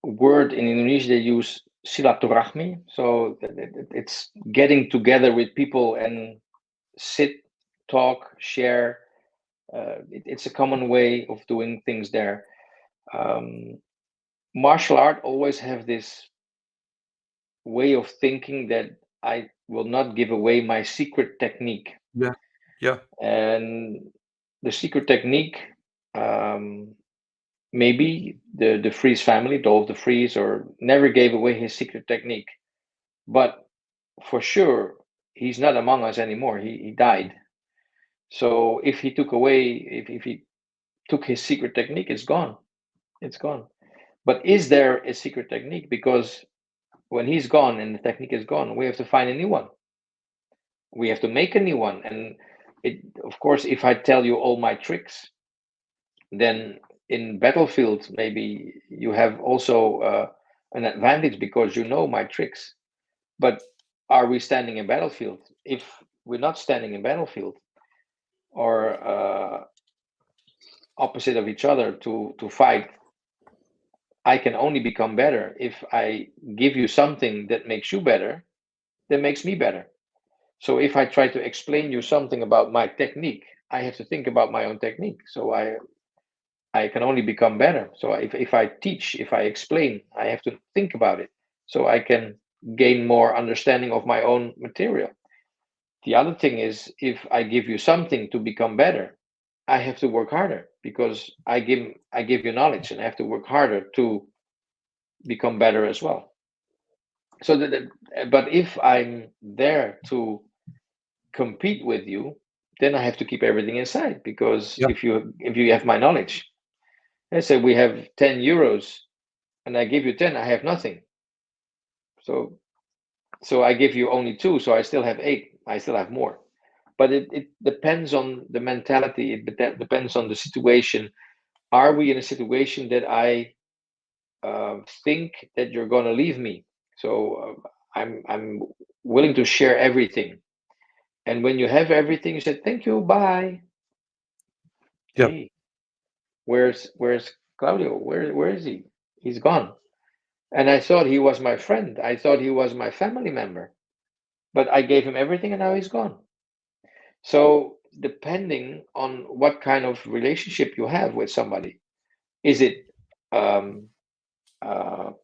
word in Indonesia they use silaturahmi, so it's getting together with people and sit, talk, share. It's a common way of doing things there. Martial art always have this way of thinking that I will not give away my secret technique. Yeah. And the secret technique, maybe the Fries family, Dolph the Fries, or never gave away his secret technique. But for sure, he's not among us anymore. He died. So if he took away, if he took his secret technique, it's gone. It's gone. But is there a secret technique? Because when he's gone and the technique is gone, we have to find a new one. We have to make a new one. And of course, if I tell you all my tricks, then in battlefield, maybe you have also an advantage because you know my tricks. But are we standing in battlefield? If we're not standing in battlefield or opposite of each other to fight, I can only become better if I give you something that makes you better, that makes me better. So if I try to explain you something about my technique, I have to think about my own technique. So I can only become better. So if I teach, if I explain, I have to think about it so I can gain more understanding of my own material. The other thing is, if I give you something to become better, I have to work harder because I give you knowledge and I have to work harder to become better as well. So but if I'm there to compete with you, then I have to keep everything inside, because Yeah. if you have my knowledge, let's say we have 10 euros and I give you 10, I have nothing. So I give you only 2, so I still have 8. I still have more. But it depends on the mentality. It depends on the situation. Are we in a situation that I think that you're going to leave me? So I'm willing to share everything. And when you have everything, you say thank you, bye. Yeah. Hey, where's Claudio? Where is he? He's gone. And I thought he was my friend. I thought he was my family member. But I gave him everything and now he's gone. So depending on what kind of relationship you have with somebody, is it um,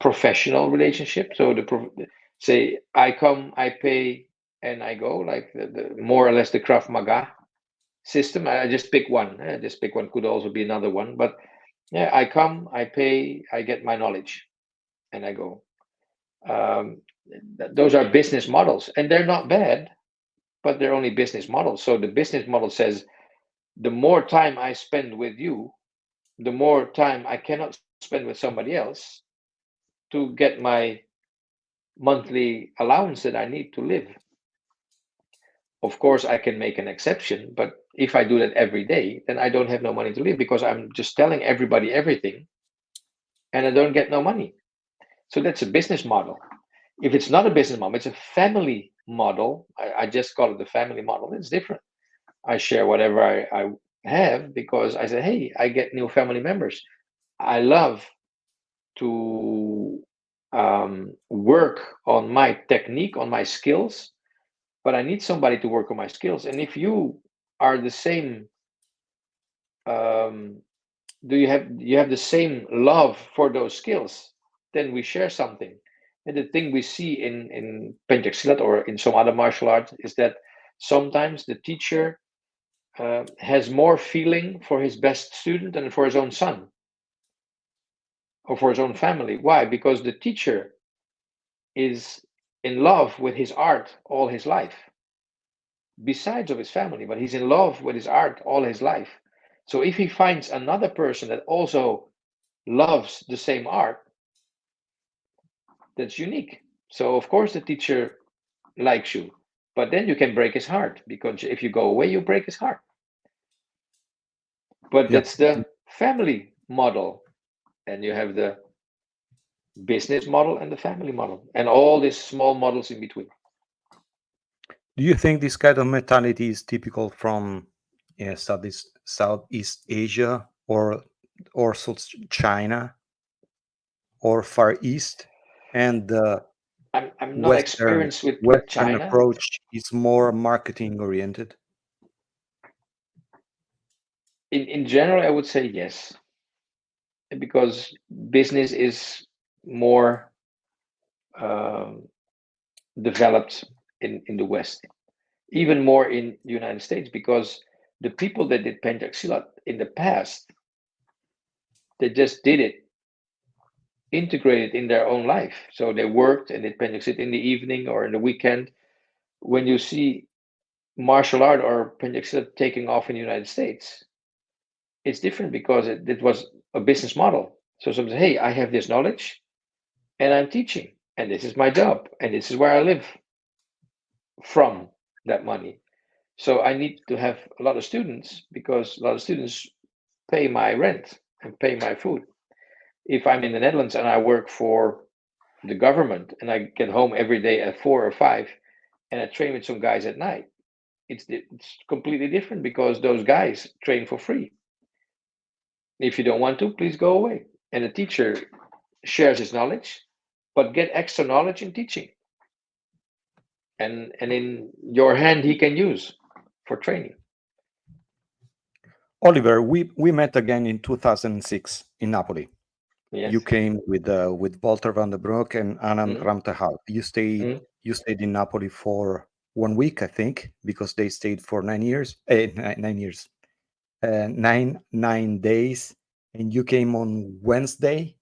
professional relationship? So say I come, I pay, and I go, like the more or less the Krav Maga system. I just pick one. Just pick one, could also be another one. But yeah, I come, I pay, I get my knowledge, and I go. Um, those are business models, and they're not bad, but they're only business models. So the business model says the more time I spend with you, the more time I cannot spend with somebody else to get my monthly allowance that I need to live. Of course, I can make an exception, but if I do that every day, then I don't have no money to live, because I'm just telling everybody everything and I don't get no money. So that's a business model. If it's not a business model, it's a family model. I just call it the family model. It's different. I share whatever I have, because I say, hey, I get new family members. I love to work on my technique, on my skills, but I need somebody to work on my skills. And if you are the same, um, do you have the same love for those skills? Then we share something. And the thing we see in Pencak Silat or in some other martial arts is that sometimes the teacher has more feeling for his best student than for his own son or for his own family. Why? Because the teacher is in love with his art all his life, besides of his family, but he's in love with his art all his life. So if he finds another person that also loves the same art, that's unique. So of course the teacher likes you, but then you can break his heart, because if you go away, you break his heart. But Yeah. that's the family model, and you have the business model and the family model, and all these small models in between. Do you think this kind of mentality is typical from Southeast Asia, or also China or Far East, and the I'm not Western experienced with Western China. approach is more marketing oriented? In general, I would say yes, because business is more um, developed in the West, even more in the United States, because the people that did Pencak Silat in the past, they just did it integrated in their own life. So they worked and did Pencak Silat in the evening or in the weekend. When you see martial art or Pencak Silat taking off in the United States, it's different, because it was a business model. So somebody, hey, I have this knowledge and I'm teaching, and this is my job, and this is where I live from that money. So I need to have a lot of students, because a lot of students pay my rent and pay my food. If I'm in the Netherlands and I work for the government and I get home every day at 4 or 5 and I train with some guys at night, it's completely different, because those guys train for free. If you don't want to, please go away. And the teacher shares his knowledge, but get extra knowledge in teaching. And in your hand he can use for training. Oliver, we met again in 2006 in Napoli. Yes. You came with Walter van der Broek and Anand Mm. Ramtehal. You stayed in Napoli for 1 week, I think, because they stayed for 9 years. 9 years, 9 days, and you came on Wednesday.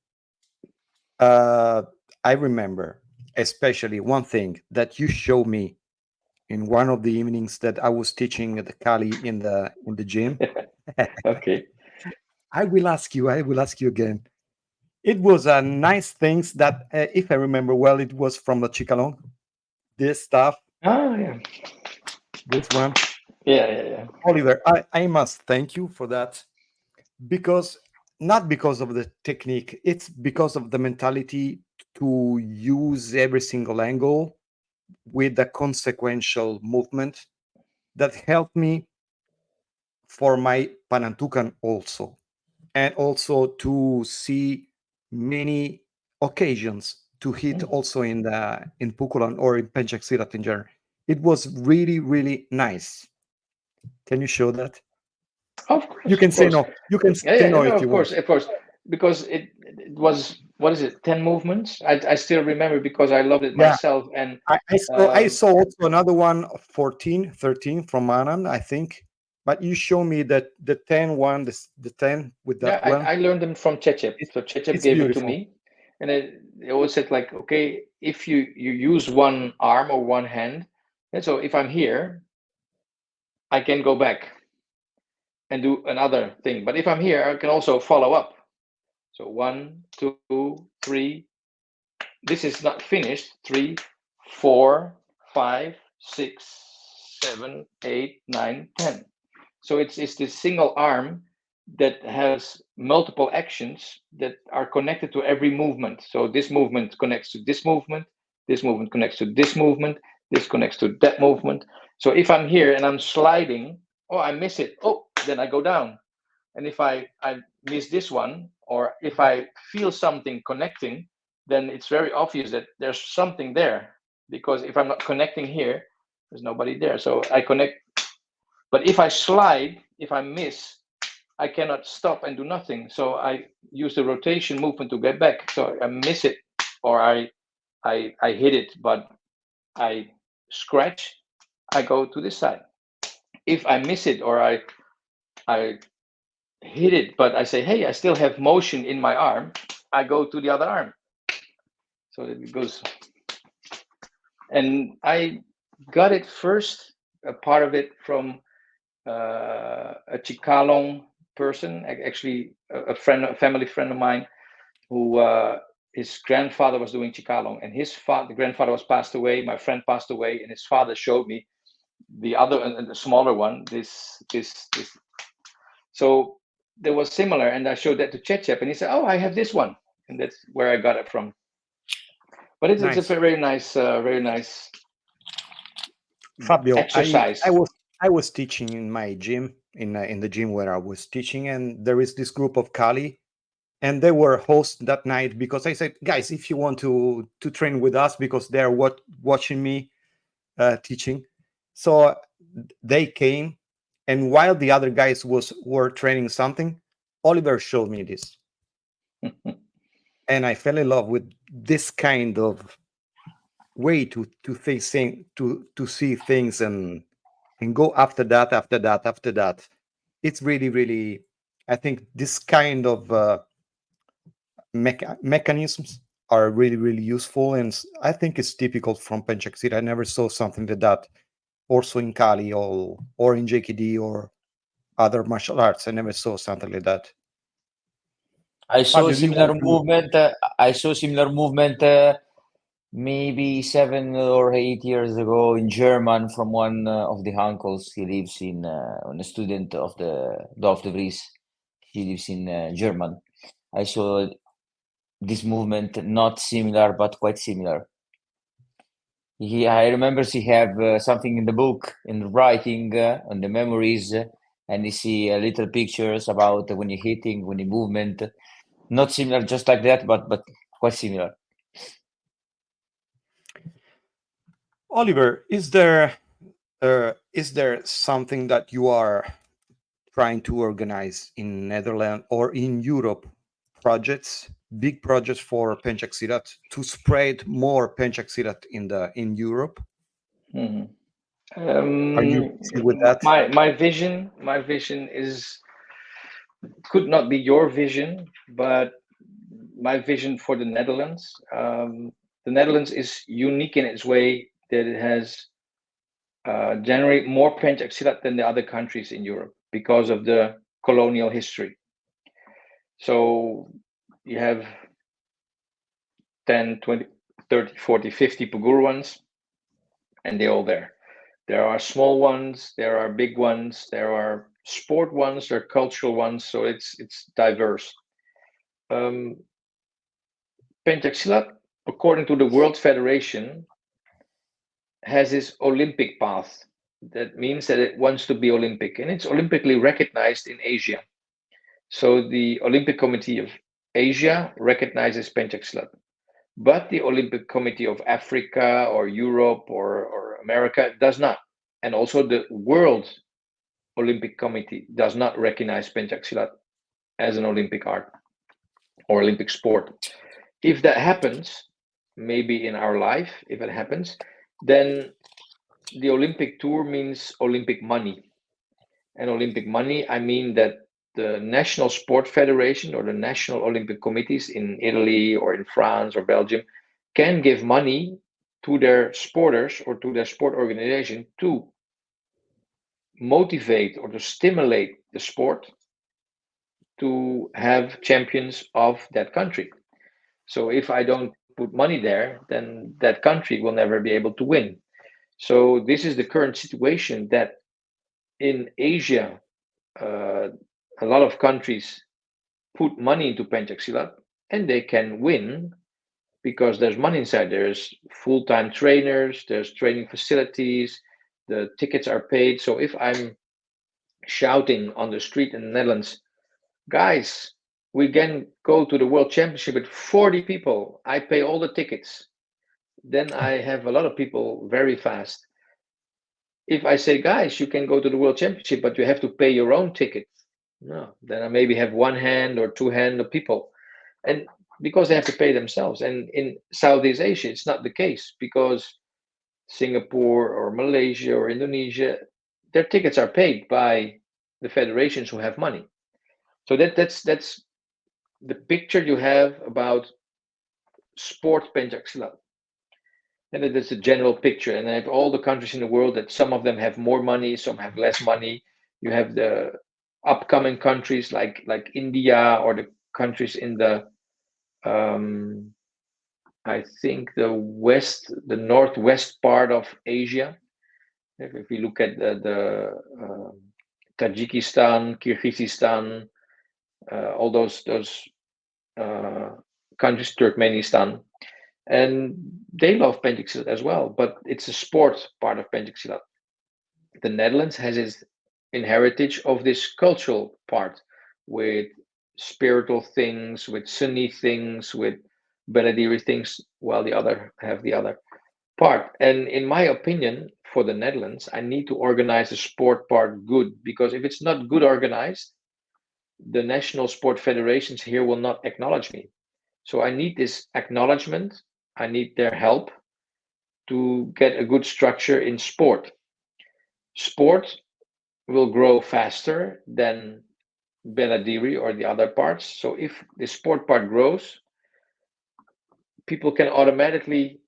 I remember especially one thing that you showed me in one of the evenings that I was teaching the Kali in the gym. Okay. I will ask you again. It was a nice things that, if I remember well, it was from the Cikalong. This stuff, Oh yeah. this one. Yeah. Oliver, I must thank you for that, because not because of the technique, it's because of the mentality to use every single angle with a consequential movement that helped me for my panantukan also, and also to see many occasions to hit also in Pukulan or in Pencak Silat in general. It was really, really nice. Can you show that? Of You course, can of say course. no. You can say Yeah, no no, if you want. of course, because it was, what is it, 10 movements? I still remember because I loved it Yeah, myself. And I saw also another one, 14, 13 from Anand, I think. But you show me that the 10 one, the 10 with yeah, that one. I learned them from Cecep. It's, So Cecep it's gave it to beautiful. me, and it always said like, okay, if you use one arm or one hand, and so if I'm here, I can go back and do another thing. But if I'm here, I can also follow up. So 1, 2, 3. This is not finished. 3, 4, 5, 6, 7, 8, 9, 10. So it's this single arm that has multiple actions that are connected to every movement. So this movement connects to this movement connects to this movement, this connects to that movement. So if I'm here and I'm sliding, oh, I miss it. Oh, then I go down. And if I miss this one, or if I feel something connecting, then it's very obvious that there's something there. Because if I'm not connecting here, there's nobody there. So I connect. But if I slide, if I miss, I cannot stop and do nothing. So I use the rotation movement to get back. So I miss it, or I hit it, but I scratch, I go to this side. If I miss it, or I hit it, but I say, hey, I still have motion in my arm, I go to the other arm. So it goes. And I got it first, a part of it from a Cikalong person, actually a family friend of mine, who his grandfather was doing Cikalong, and the grandfather was passed away. My friend passed away, and his father showed me the other and the smaller one. This. So there was similar, and I showed that to Cecep, and he said, "Oh, I have this one," and that's where I got it from. But it's a very nice Fabio, exercise. I was teaching in my gym, in the gym where I was teaching, and there is this group of Kali, and they were hosts that night, because I said, guys, if you want to train with us, because they're watching me teaching. So they came, and while the other guys were training something, Oliver showed me this, and I fell in love with this kind of way to see things, and go after that. It's really, really, I think this kind of mechanisms are really, really useful, and I think it's typical from Pencak Silat. I never saw something like that also in Kali, or in JKD, or other martial arts. I never saw something like that. I saw Fabio, a do you similar want to? movement. Maybe 7 or 8 years ago in German from one of the uncles. He lives in a student of the Dorf de Vries. He lives in German. I saw this movement, not similar but quite similar. I remember he have something in the book, in writing, on the memories, and you see little pictures about when you're hitting, when you movement. Not similar, just like that, but quite similar. Oliver, is there something that you are trying to organize in Netherlands or in Europe, big projects for Pencak Silat, to spread more Pencak Silat in Europe? Mhm. Are you busy with that? My vision is, could not be your vision, but my vision for the Netherlands. The Netherlands is unique in its way that it has generate more Pencak Silat than the other countries in Europe because of the colonial history. So you have 10, 20, 30, 40, 50 Pagurans, and they're all there. There are small ones, there are big ones, there are sport ones, there are cultural ones, so it's diverse. Pencak Silat, according to the World Federation, has this Olympic path. That means that it wants to be Olympic, and it's Olympically recognized in Asia. So the Olympic Committee of Asia recognizes Pencak Silat, but the Olympic Committee of Africa or Europe or America does not. And also the World Olympic Committee does not recognize Pencak Silat as an Olympic art or Olympic sport. If that happens, maybe in our life, if it happens, then the Olympic tour means Olympic money. And Olympic money, I mean that the National Sport Federation or the National Olympic Committees in Italy or in France or Belgium can give money to their sporters or to their sport organization to motivate or to stimulate the sport to have champions of that country. So if I don't put money there, then that country will never be able to win. So this is the current situation, that in Asia, a lot of countries put money into Pencak Silat and they can win because there's money inside. There's full-time trainers, there's training facilities, the tickets are paid. So if I'm shouting on the street in the Netherlands, guys, we can go to the World Championship with 40 people, I pay all the tickets, then I have a lot of people very fast. If I say, guys, you can go to the World Championship, but you have to pay your own ticket, no, then I maybe have one hand or two hand of people. And because they have to pay themselves. And in Southeast Asia, it's not the case, because Singapore or Malaysia or Indonesia, their tickets are paid by the federations who have money. So that's the picture you have about sport Pencak Silat. And that's a general picture. And I have all the countries in the world that some of them have more money, some have less money. You have the upcoming countries like India, or the countries in the I think the northwest part of Asia. If we look at the Tajikistan, Kyrgyzstan, all those countries, Turkmenistan, and they love Pencak Silat as well, but it's a sport part of Pencak Silat. The Netherlands has its heritage of this cultural part, with spiritual things, with Sunni things, with bela diri things, while the other have the other part. And in my opinion, for the Netherlands, I need to organize the sport part good, because if it's not good organized, the national sport federations here will not acknowledge me. So I need this acknowledgement. I need their help to get a good structure in sport. Sport will grow faster than bela diri or the other parts. So if the sport part grows, people can automatically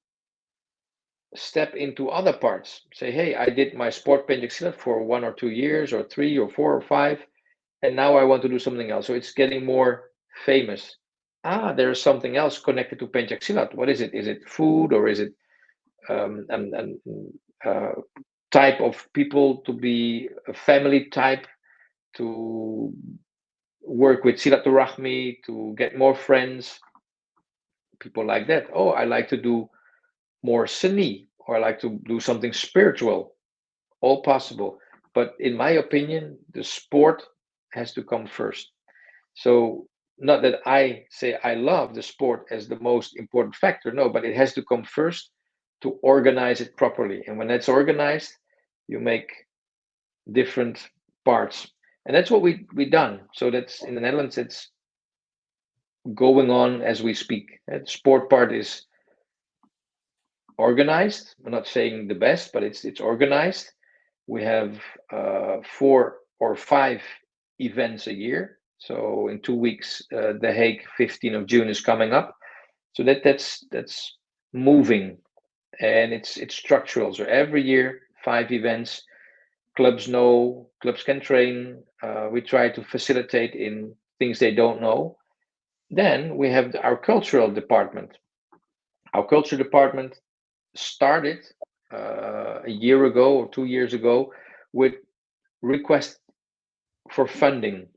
step into other parts. Say, hey, I did my sport Pencak Silat for 1 or 2 years, or 3 or 4 or 5, and now I want to do something else. So it's getting more famous. There's something else connected to Pencak Silat. What is it? Is it food, or is it type of people, to be a family type, to work with silaturahmi, to get more friends, people like that. Oh, I like to do more seni, or I like to do something spiritual. All possible. But in my opinion, the sport has to come first. So not that I say I love the sport as the most important factor, no, but it has to come first to organize it properly. And when that's organized, you make different parts. And that's what we done. So that's in the Netherlands, it's going on as we speak. The sport part is organized. I'm not saying the best, but it's organized. We have 4 or 5 events a year. So in 2 weeks, The Hague, 15th of June is coming up. So that's moving, and it's structural. So every year, 5 events. Clubs know, clubs can train. We try to facilitate in things they don't know. Then we have our cultural department. Our culture department started a year ago or 2 years ago with request for funding,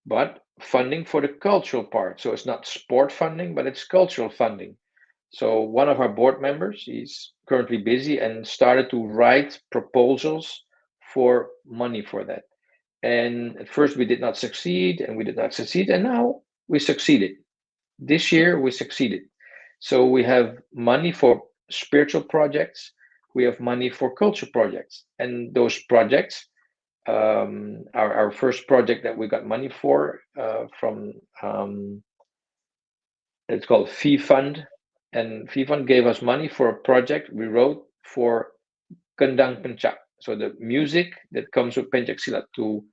but funding for the cultural part. So it's not sport funding, but it's cultural funding. So one of our board members, he's currently busy and started to write proposals for money for that. And at first we did not succeed, and now we succeeded. This year we succeeded. So we have money for spiritual projects, we have money for culture projects, and those projects, our first project that we got money for from it's called Fee Fund, and Fee Fund gave us money for a project we wrote for Kendang Pencak, so the music that comes with Pencak Silat, to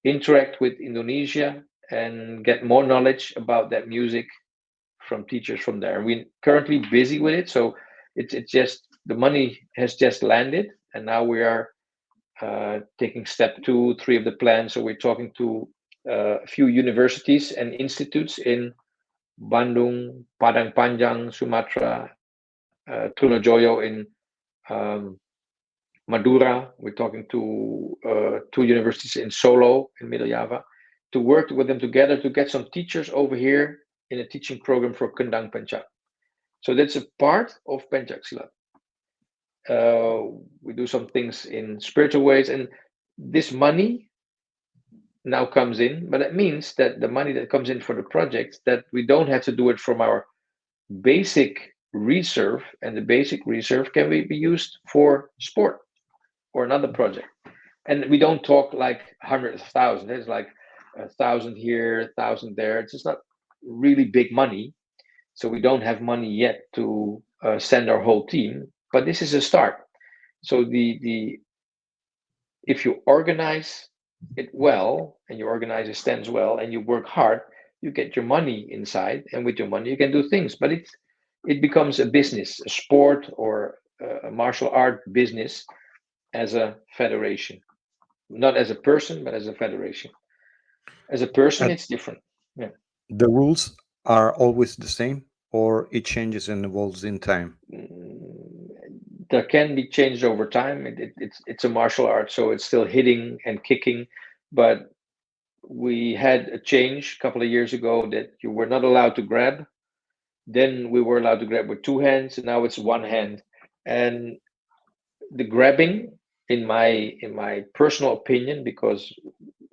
interact with Indonesia and get more knowledge about that music from teachers from there. We're currently busy with it, so it's just the money has just landed, and now we are taking step 2, 3 of the plan. So we're talking to a few universities and institutes in Bandung, Padang Panjang, Sumatra, Trunojoyo in Madura. We're talking to 2 universities in Solo, in Middle Java, to work with them together to get some teachers over here in a teaching program for Kendang Pencak. So that's a part of Pencak Silat. We do some things in spiritual ways, and this money now comes in, but it means that the money that comes in for the project, that we don't have to do it from our basic reserve, and the basic reserve can be used for sport or another project. And we don't talk like hundreds of thousands. There's like 1,000 here, 1,000 there. It's just not really big money. So we don't have money yet to send our whole team, but this is a start. So if you organize it well, and you organize your stands well, and you work hard, you get your money inside, and with your money you can do things. But it becomes a business, a sport, or a martial art business as a federation, not as a person, but as a federation. As a person, And it's different. Yeah. the rules are always the same, or it changes and evolves in time? There can be changed over time. It's a martial art, so it's still hitting and kicking, but we had a change a couple of years ago that you were not allowed to grab. Then we were allowed to grab with 2 hands, and now it's 1 hand. And the grabbing, in my personal opinion, because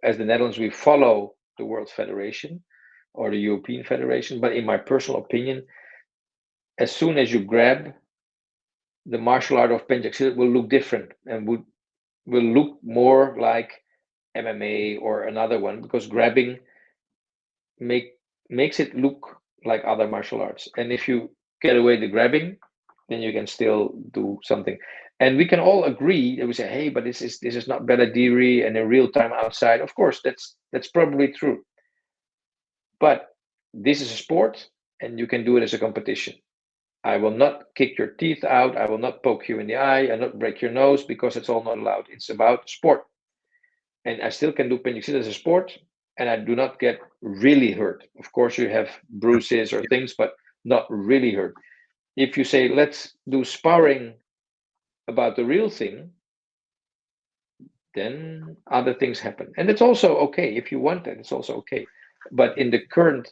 as the Netherlands we follow the World Federation or the European Federation, but in my personal opinion, as soon as you grab, the martial art of Pencak Silat will look different and will look more like MMA or another one, because grabbing makes it look like other martial arts. And if you get away the grabbing, then you can still do something. And we can all agree that we say, hey, but this is not bela diri and in real time outside. Of course, that's probably true. But this is a sport, and you can do it as a competition. I will not kick your teeth out. I will not poke you in the eye. I will not break your nose, because it's all not allowed. It's about sport. And I still can do Pencak Silat as a sport, and I do not get really hurt. Of course, you have bruises or things, but not really hurt. If you say, let's do sparring about the real thing, then other things happen. And it's also okay. If you want that, it's also okay. But in the current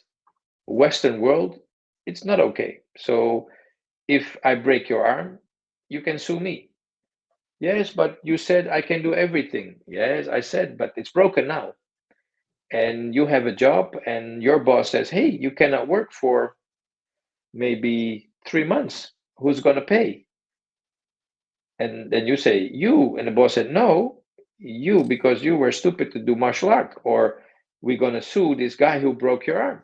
Western world, it's not okay. So if I break your arm, you can sue me. Yes, but you said I can do everything. Yes, I said, but it's broken now. And you have a job, and your boss says, hey, you cannot work for maybe 3 months. Who's going to pay? And then you say, you. And the boss said, no, you, because you were stupid to do martial art, or we're going to sue this guy who broke your arm.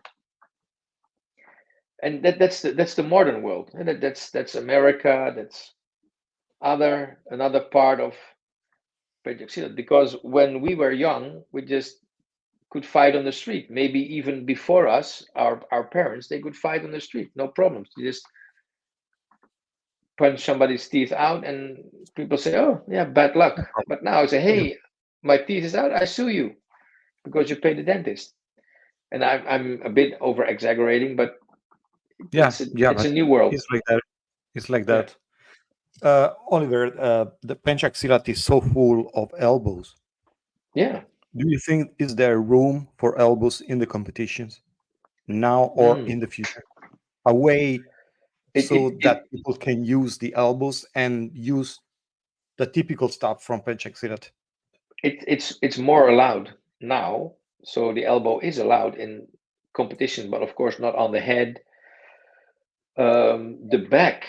And that's the modern world. And that's America. That's another part of Pencak Silat. Because when we were young, we just could fight on the street. Maybe even before us, our parents, they could fight on the street, no problems. They just punch somebody's teeth out, and people say, "Oh, yeah, bad luck." But now I say, "Hey, my teeth is out. I sue you because you paid the dentist." And I'm a bit over exaggerating, but Yeah, it's but a new world. it's like that. It's like Yeah. that. Oliver, the Pencak Silat is so full of elbows. Yeah. Do you think is there room for elbows in the competitions now or in the future? A way It, so it, that it, people can use the elbows and use the typical stuff from Pencak Silat. it's more allowed now. So the elbow is allowed in competition, but of course not on the head. The back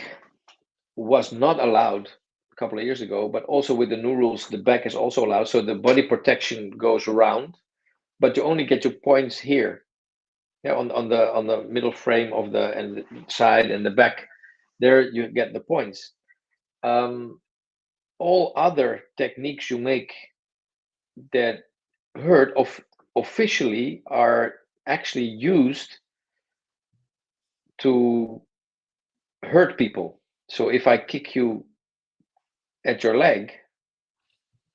was not allowed a couple of years ago, but also with the new rules, the back is also allowed. So the body protection goes around, but you only get your points here. Yeah, on the middle frame of the side and the back, there you get the points. All other techniques you make that hurt officially are actually used to hurt people. So if I kick you at your leg,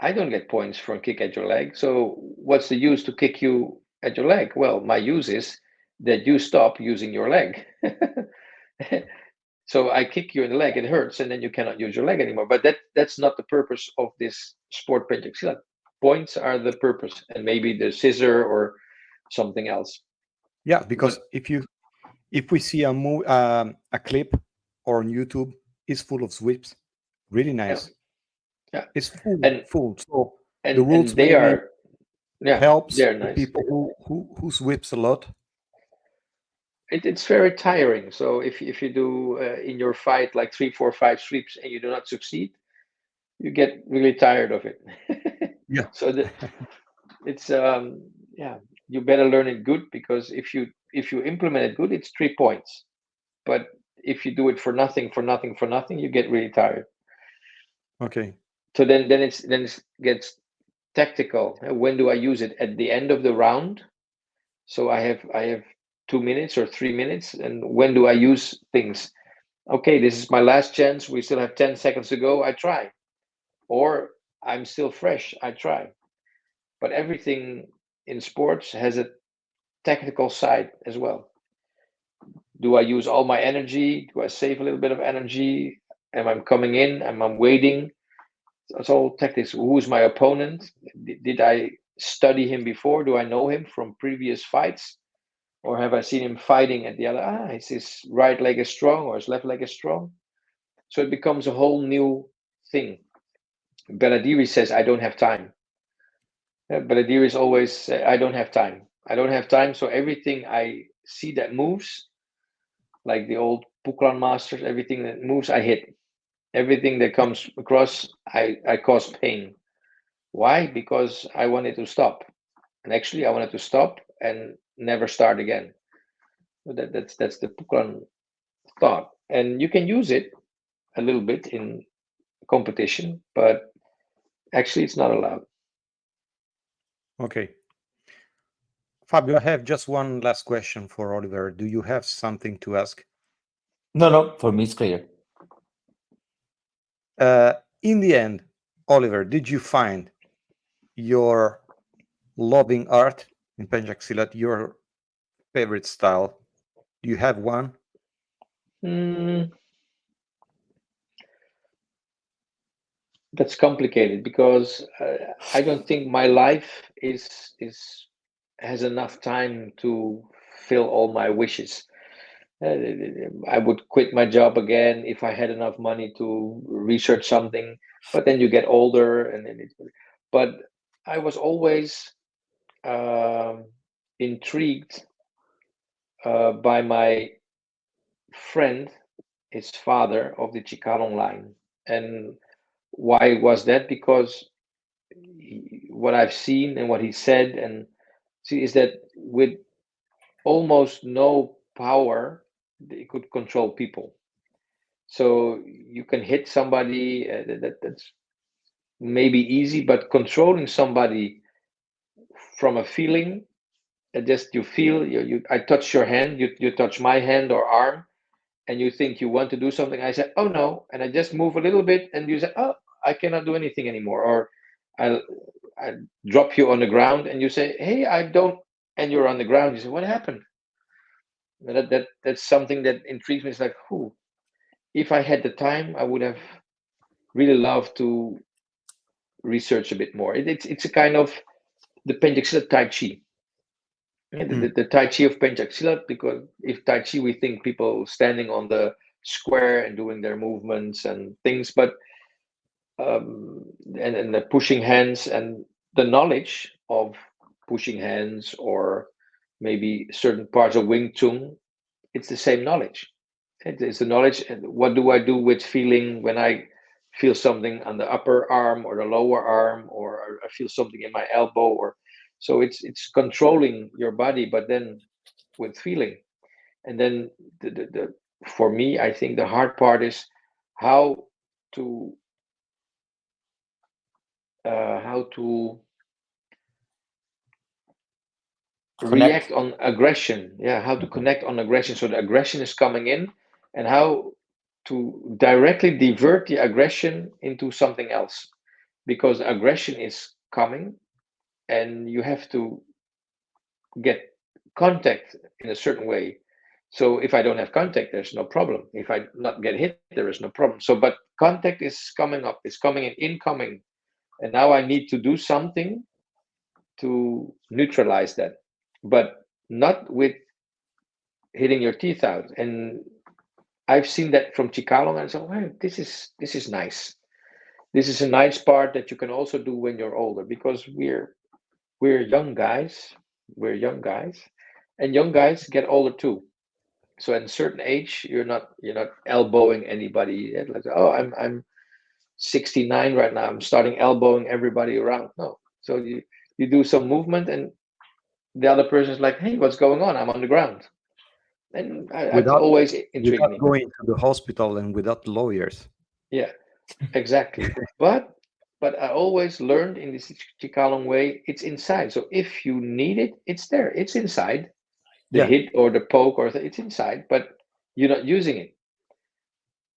I don't get points for a kick at your leg. So what's the use to kick you at your leg? Well, my use is that you stop using your leg. So I kick you in the leg, it hurts, and then you cannot use your leg anymore. But that's not the purpose of this sport, Pentjak Silat. Points are the purpose, and maybe the scissor or something else. Yeah, because if we see a clip or on YouTube, it's full of sweeps, really nice. Yeah. It's full, And full. So the and rules they maybe are, yeah, helps they're the nice. people who sweeps a lot. It's very tiring. So if you do in your fight like 3, 4, 5 sweeps and you do not succeed, you get really tired of it. Yeah. So it's yeah, you better learn it good, because if you implement it good, it's 3 points. But if you do it for nothing, you get really tired. Okay. So then it gets tactical. When do I use it? At the end of the round. So I have 2 minutes or 3 minutes, and when do I use things? Okay, this is my last chance. We still have 10 seconds to go. I try. Or I'm still fresh. I try. But everything in sports has a technical side as well. Do I use all my energy? Do I save a little bit of energy? Am I coming in? Am I waiting? It's all tactics. Who's my opponent? Did I study him before? Do I know him from previous fights? Or have I seen him fighting at the other? Is his right leg is strong or his left leg is strong? So it becomes a whole new thing. Beladiri says, I don't have time. Beladiri is always, I don't have time. I don't have time. So everything I see that moves, like the old Pukulan masters, everything that moves, I hit. Everything that comes across, I cause pain. Why? Because I wanted to stop. And actually, I wanted to stop and never start again. That's the Pukulan thought. And you can use it a little bit in competition, but actually, it's not allowed. Okay. Fabio, I have just one last question for Oliver. Do you have something to ask? No, for me it's clear. In the end, Oliver, did you find your loving art in Pencak Silat, your favorite style? Do you have one? That's complicated, because I don't think my life has enough time to fill all my wishes. I would quit my job again if I had enough money to research something, but then you get older, and then but I was always intrigued by my friend, his father, of the Cikalong line. And why was that? Because what I've seen and what he said and see is that with almost no power, they could control people. So you can hit somebody, that's maybe easy, but controlling somebody from a feeling, just you feel, I touch your hand, you touch my hand or arm, and you think you want to do something, I say, oh no, and I just move a little bit, and you say, oh, I cannot do anything anymore, or I I drop you on the ground, and you say, hey, I don't, and you're on the ground. You say, what happened? That's something that intrigues me. It's like, who? If I had the time, I would have really loved to research a bit more. It's a kind of the Pencak Silat Tai Chi. The Tai Chi of Pencak Silat, because if Tai Chi, we think people standing on the square and doing their movements and things, but and the pushing hands and the knowledge of pushing hands, or maybe certain parts of Wing Chun, it's the same knowledge. It's the knowledge. And what do I do with feeling when I feel something on the upper arm or the lower arm, or I feel something in my elbow, or so it's controlling your body, but then with feeling. And then the for me, I think the hard part is how to how to Connect. react on aggression. Yeah, how to connect on aggression. So the aggression is coming in, and how to directly divert the aggression into something else, because aggression is coming, and you have to get contact in a certain way. So if I don't have contact, there's no problem. If I not get hit, there is no problem. So, but contact is coming up, it's coming in, incoming, and now I need to do something to neutralize that, but not with hitting your teeth out. And I've seen that from Cikalong, and so, well, this is nice. This is a nice part that you can also do when you're older, because we're young guys. We're young guys, and young guys get older too. So at a certain age, you're not elbowing anybody. Like, oh, I'm 69 right now. I'm starting elbowing everybody around. No. So you do some movement, and the other person is like, hey, what's going on? I'm on the ground. And it's Without always intrigued without me. going to the hospital and without lawyers. Yeah, exactly. But I always learned in this Chikalong way, it's inside. So if you need it, it's there. It's inside. The Yeah, hit or the poke, or it's inside, but you're not using it.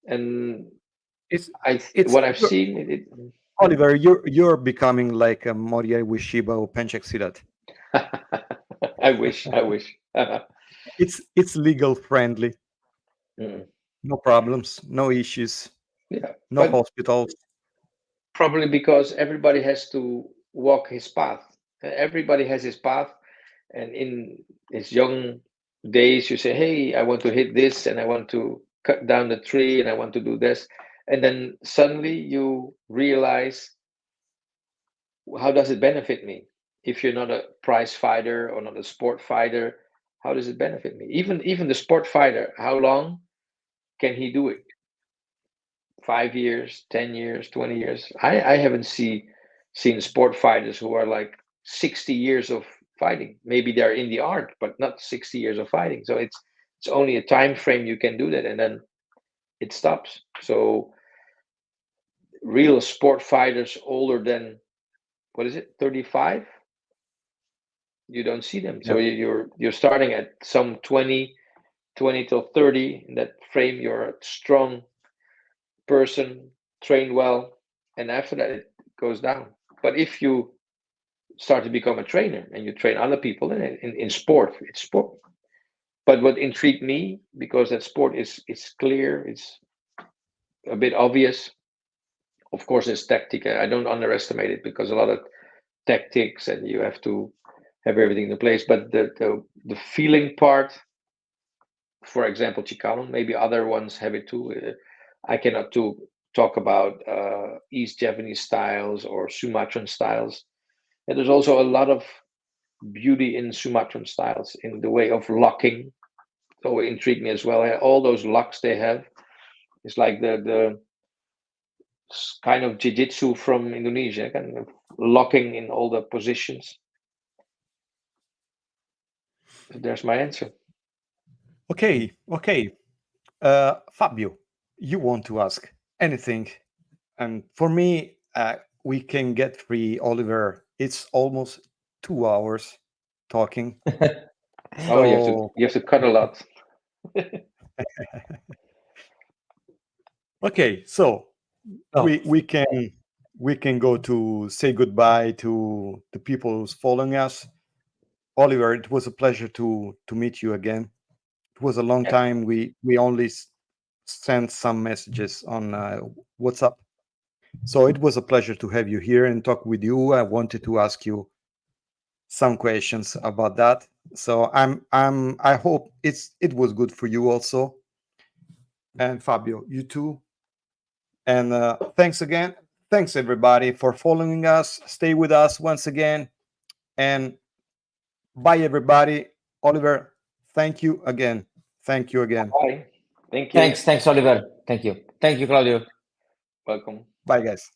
And it's it's what I've seen, Oliver. You're becoming like a Moria Wishiba or Pencak Silat. I wish. It's legal friendly. Mm. No problems, no issues, Yeah, no but hospitals. probably because everybody has to walk his path. Everybody has his path, and in his young days, you say, "Hey, I want to hit this, and I want to cut down the tree, and I want to do this," and then suddenly you realize, how does it benefit me? If you're not a prize fighter or not a sport fighter, how does it benefit me? Even the sport fighter, how long can he do it? 5 years, 10 years, 20 years? I haven't seen sport fighters who are like 60 years of fighting. Maybe they're in the art, but not 60 years of fighting. So it's only a time frame you can do that, and then it stops. So real sport fighters older than, what is it, 35, you don't see them. So Yeah. you're starting at some 20 till 30, in that frame. You're a strong person, trained well, and after that it goes down. But if you start to become a trainer and you train other people, then in sport, it's sport. But what intrigued me, because that sport is clear, it's a bit obvious. Of course, there's tactic. I don't underestimate it, because a lot of tactics, and you have to have everything in place. But the feeling part, for example, Cikalong, maybe other ones have it too. I cannot talk about East Javanese styles or Sumatran styles. And there's also a lot of beauty in Sumatran styles, in the way of locking. So it intrigued me as well. All those locks they have, it's like the kind of jiu-jitsu from Indonesia, kind of locking in all the positions. So there's my answer. Okay, okay. Fabio, you want to ask anything? And for me, we can get free, Oliver. It's almost 2 hours talking. Oh, So you have to cut a lot. Okay, so Oh, we can go to say goodbye to the people who's following us. Oliver, it was a pleasure to meet you again. It was a long Yeah. time. We only sent some messages on WhatsApp, so it was a pleasure to have you here and talk with you. I wanted to ask you some questions about that. So I hope it was good for you also, and Fabio, you too. And thanks again. Thanks everybody for following us. Stay with us once again. And bye everybody. Oliver, thank you again. Thank you again. Bye. Thank you. thanks, Oliver. Thank you, Claudio. Welcome. Bye guys.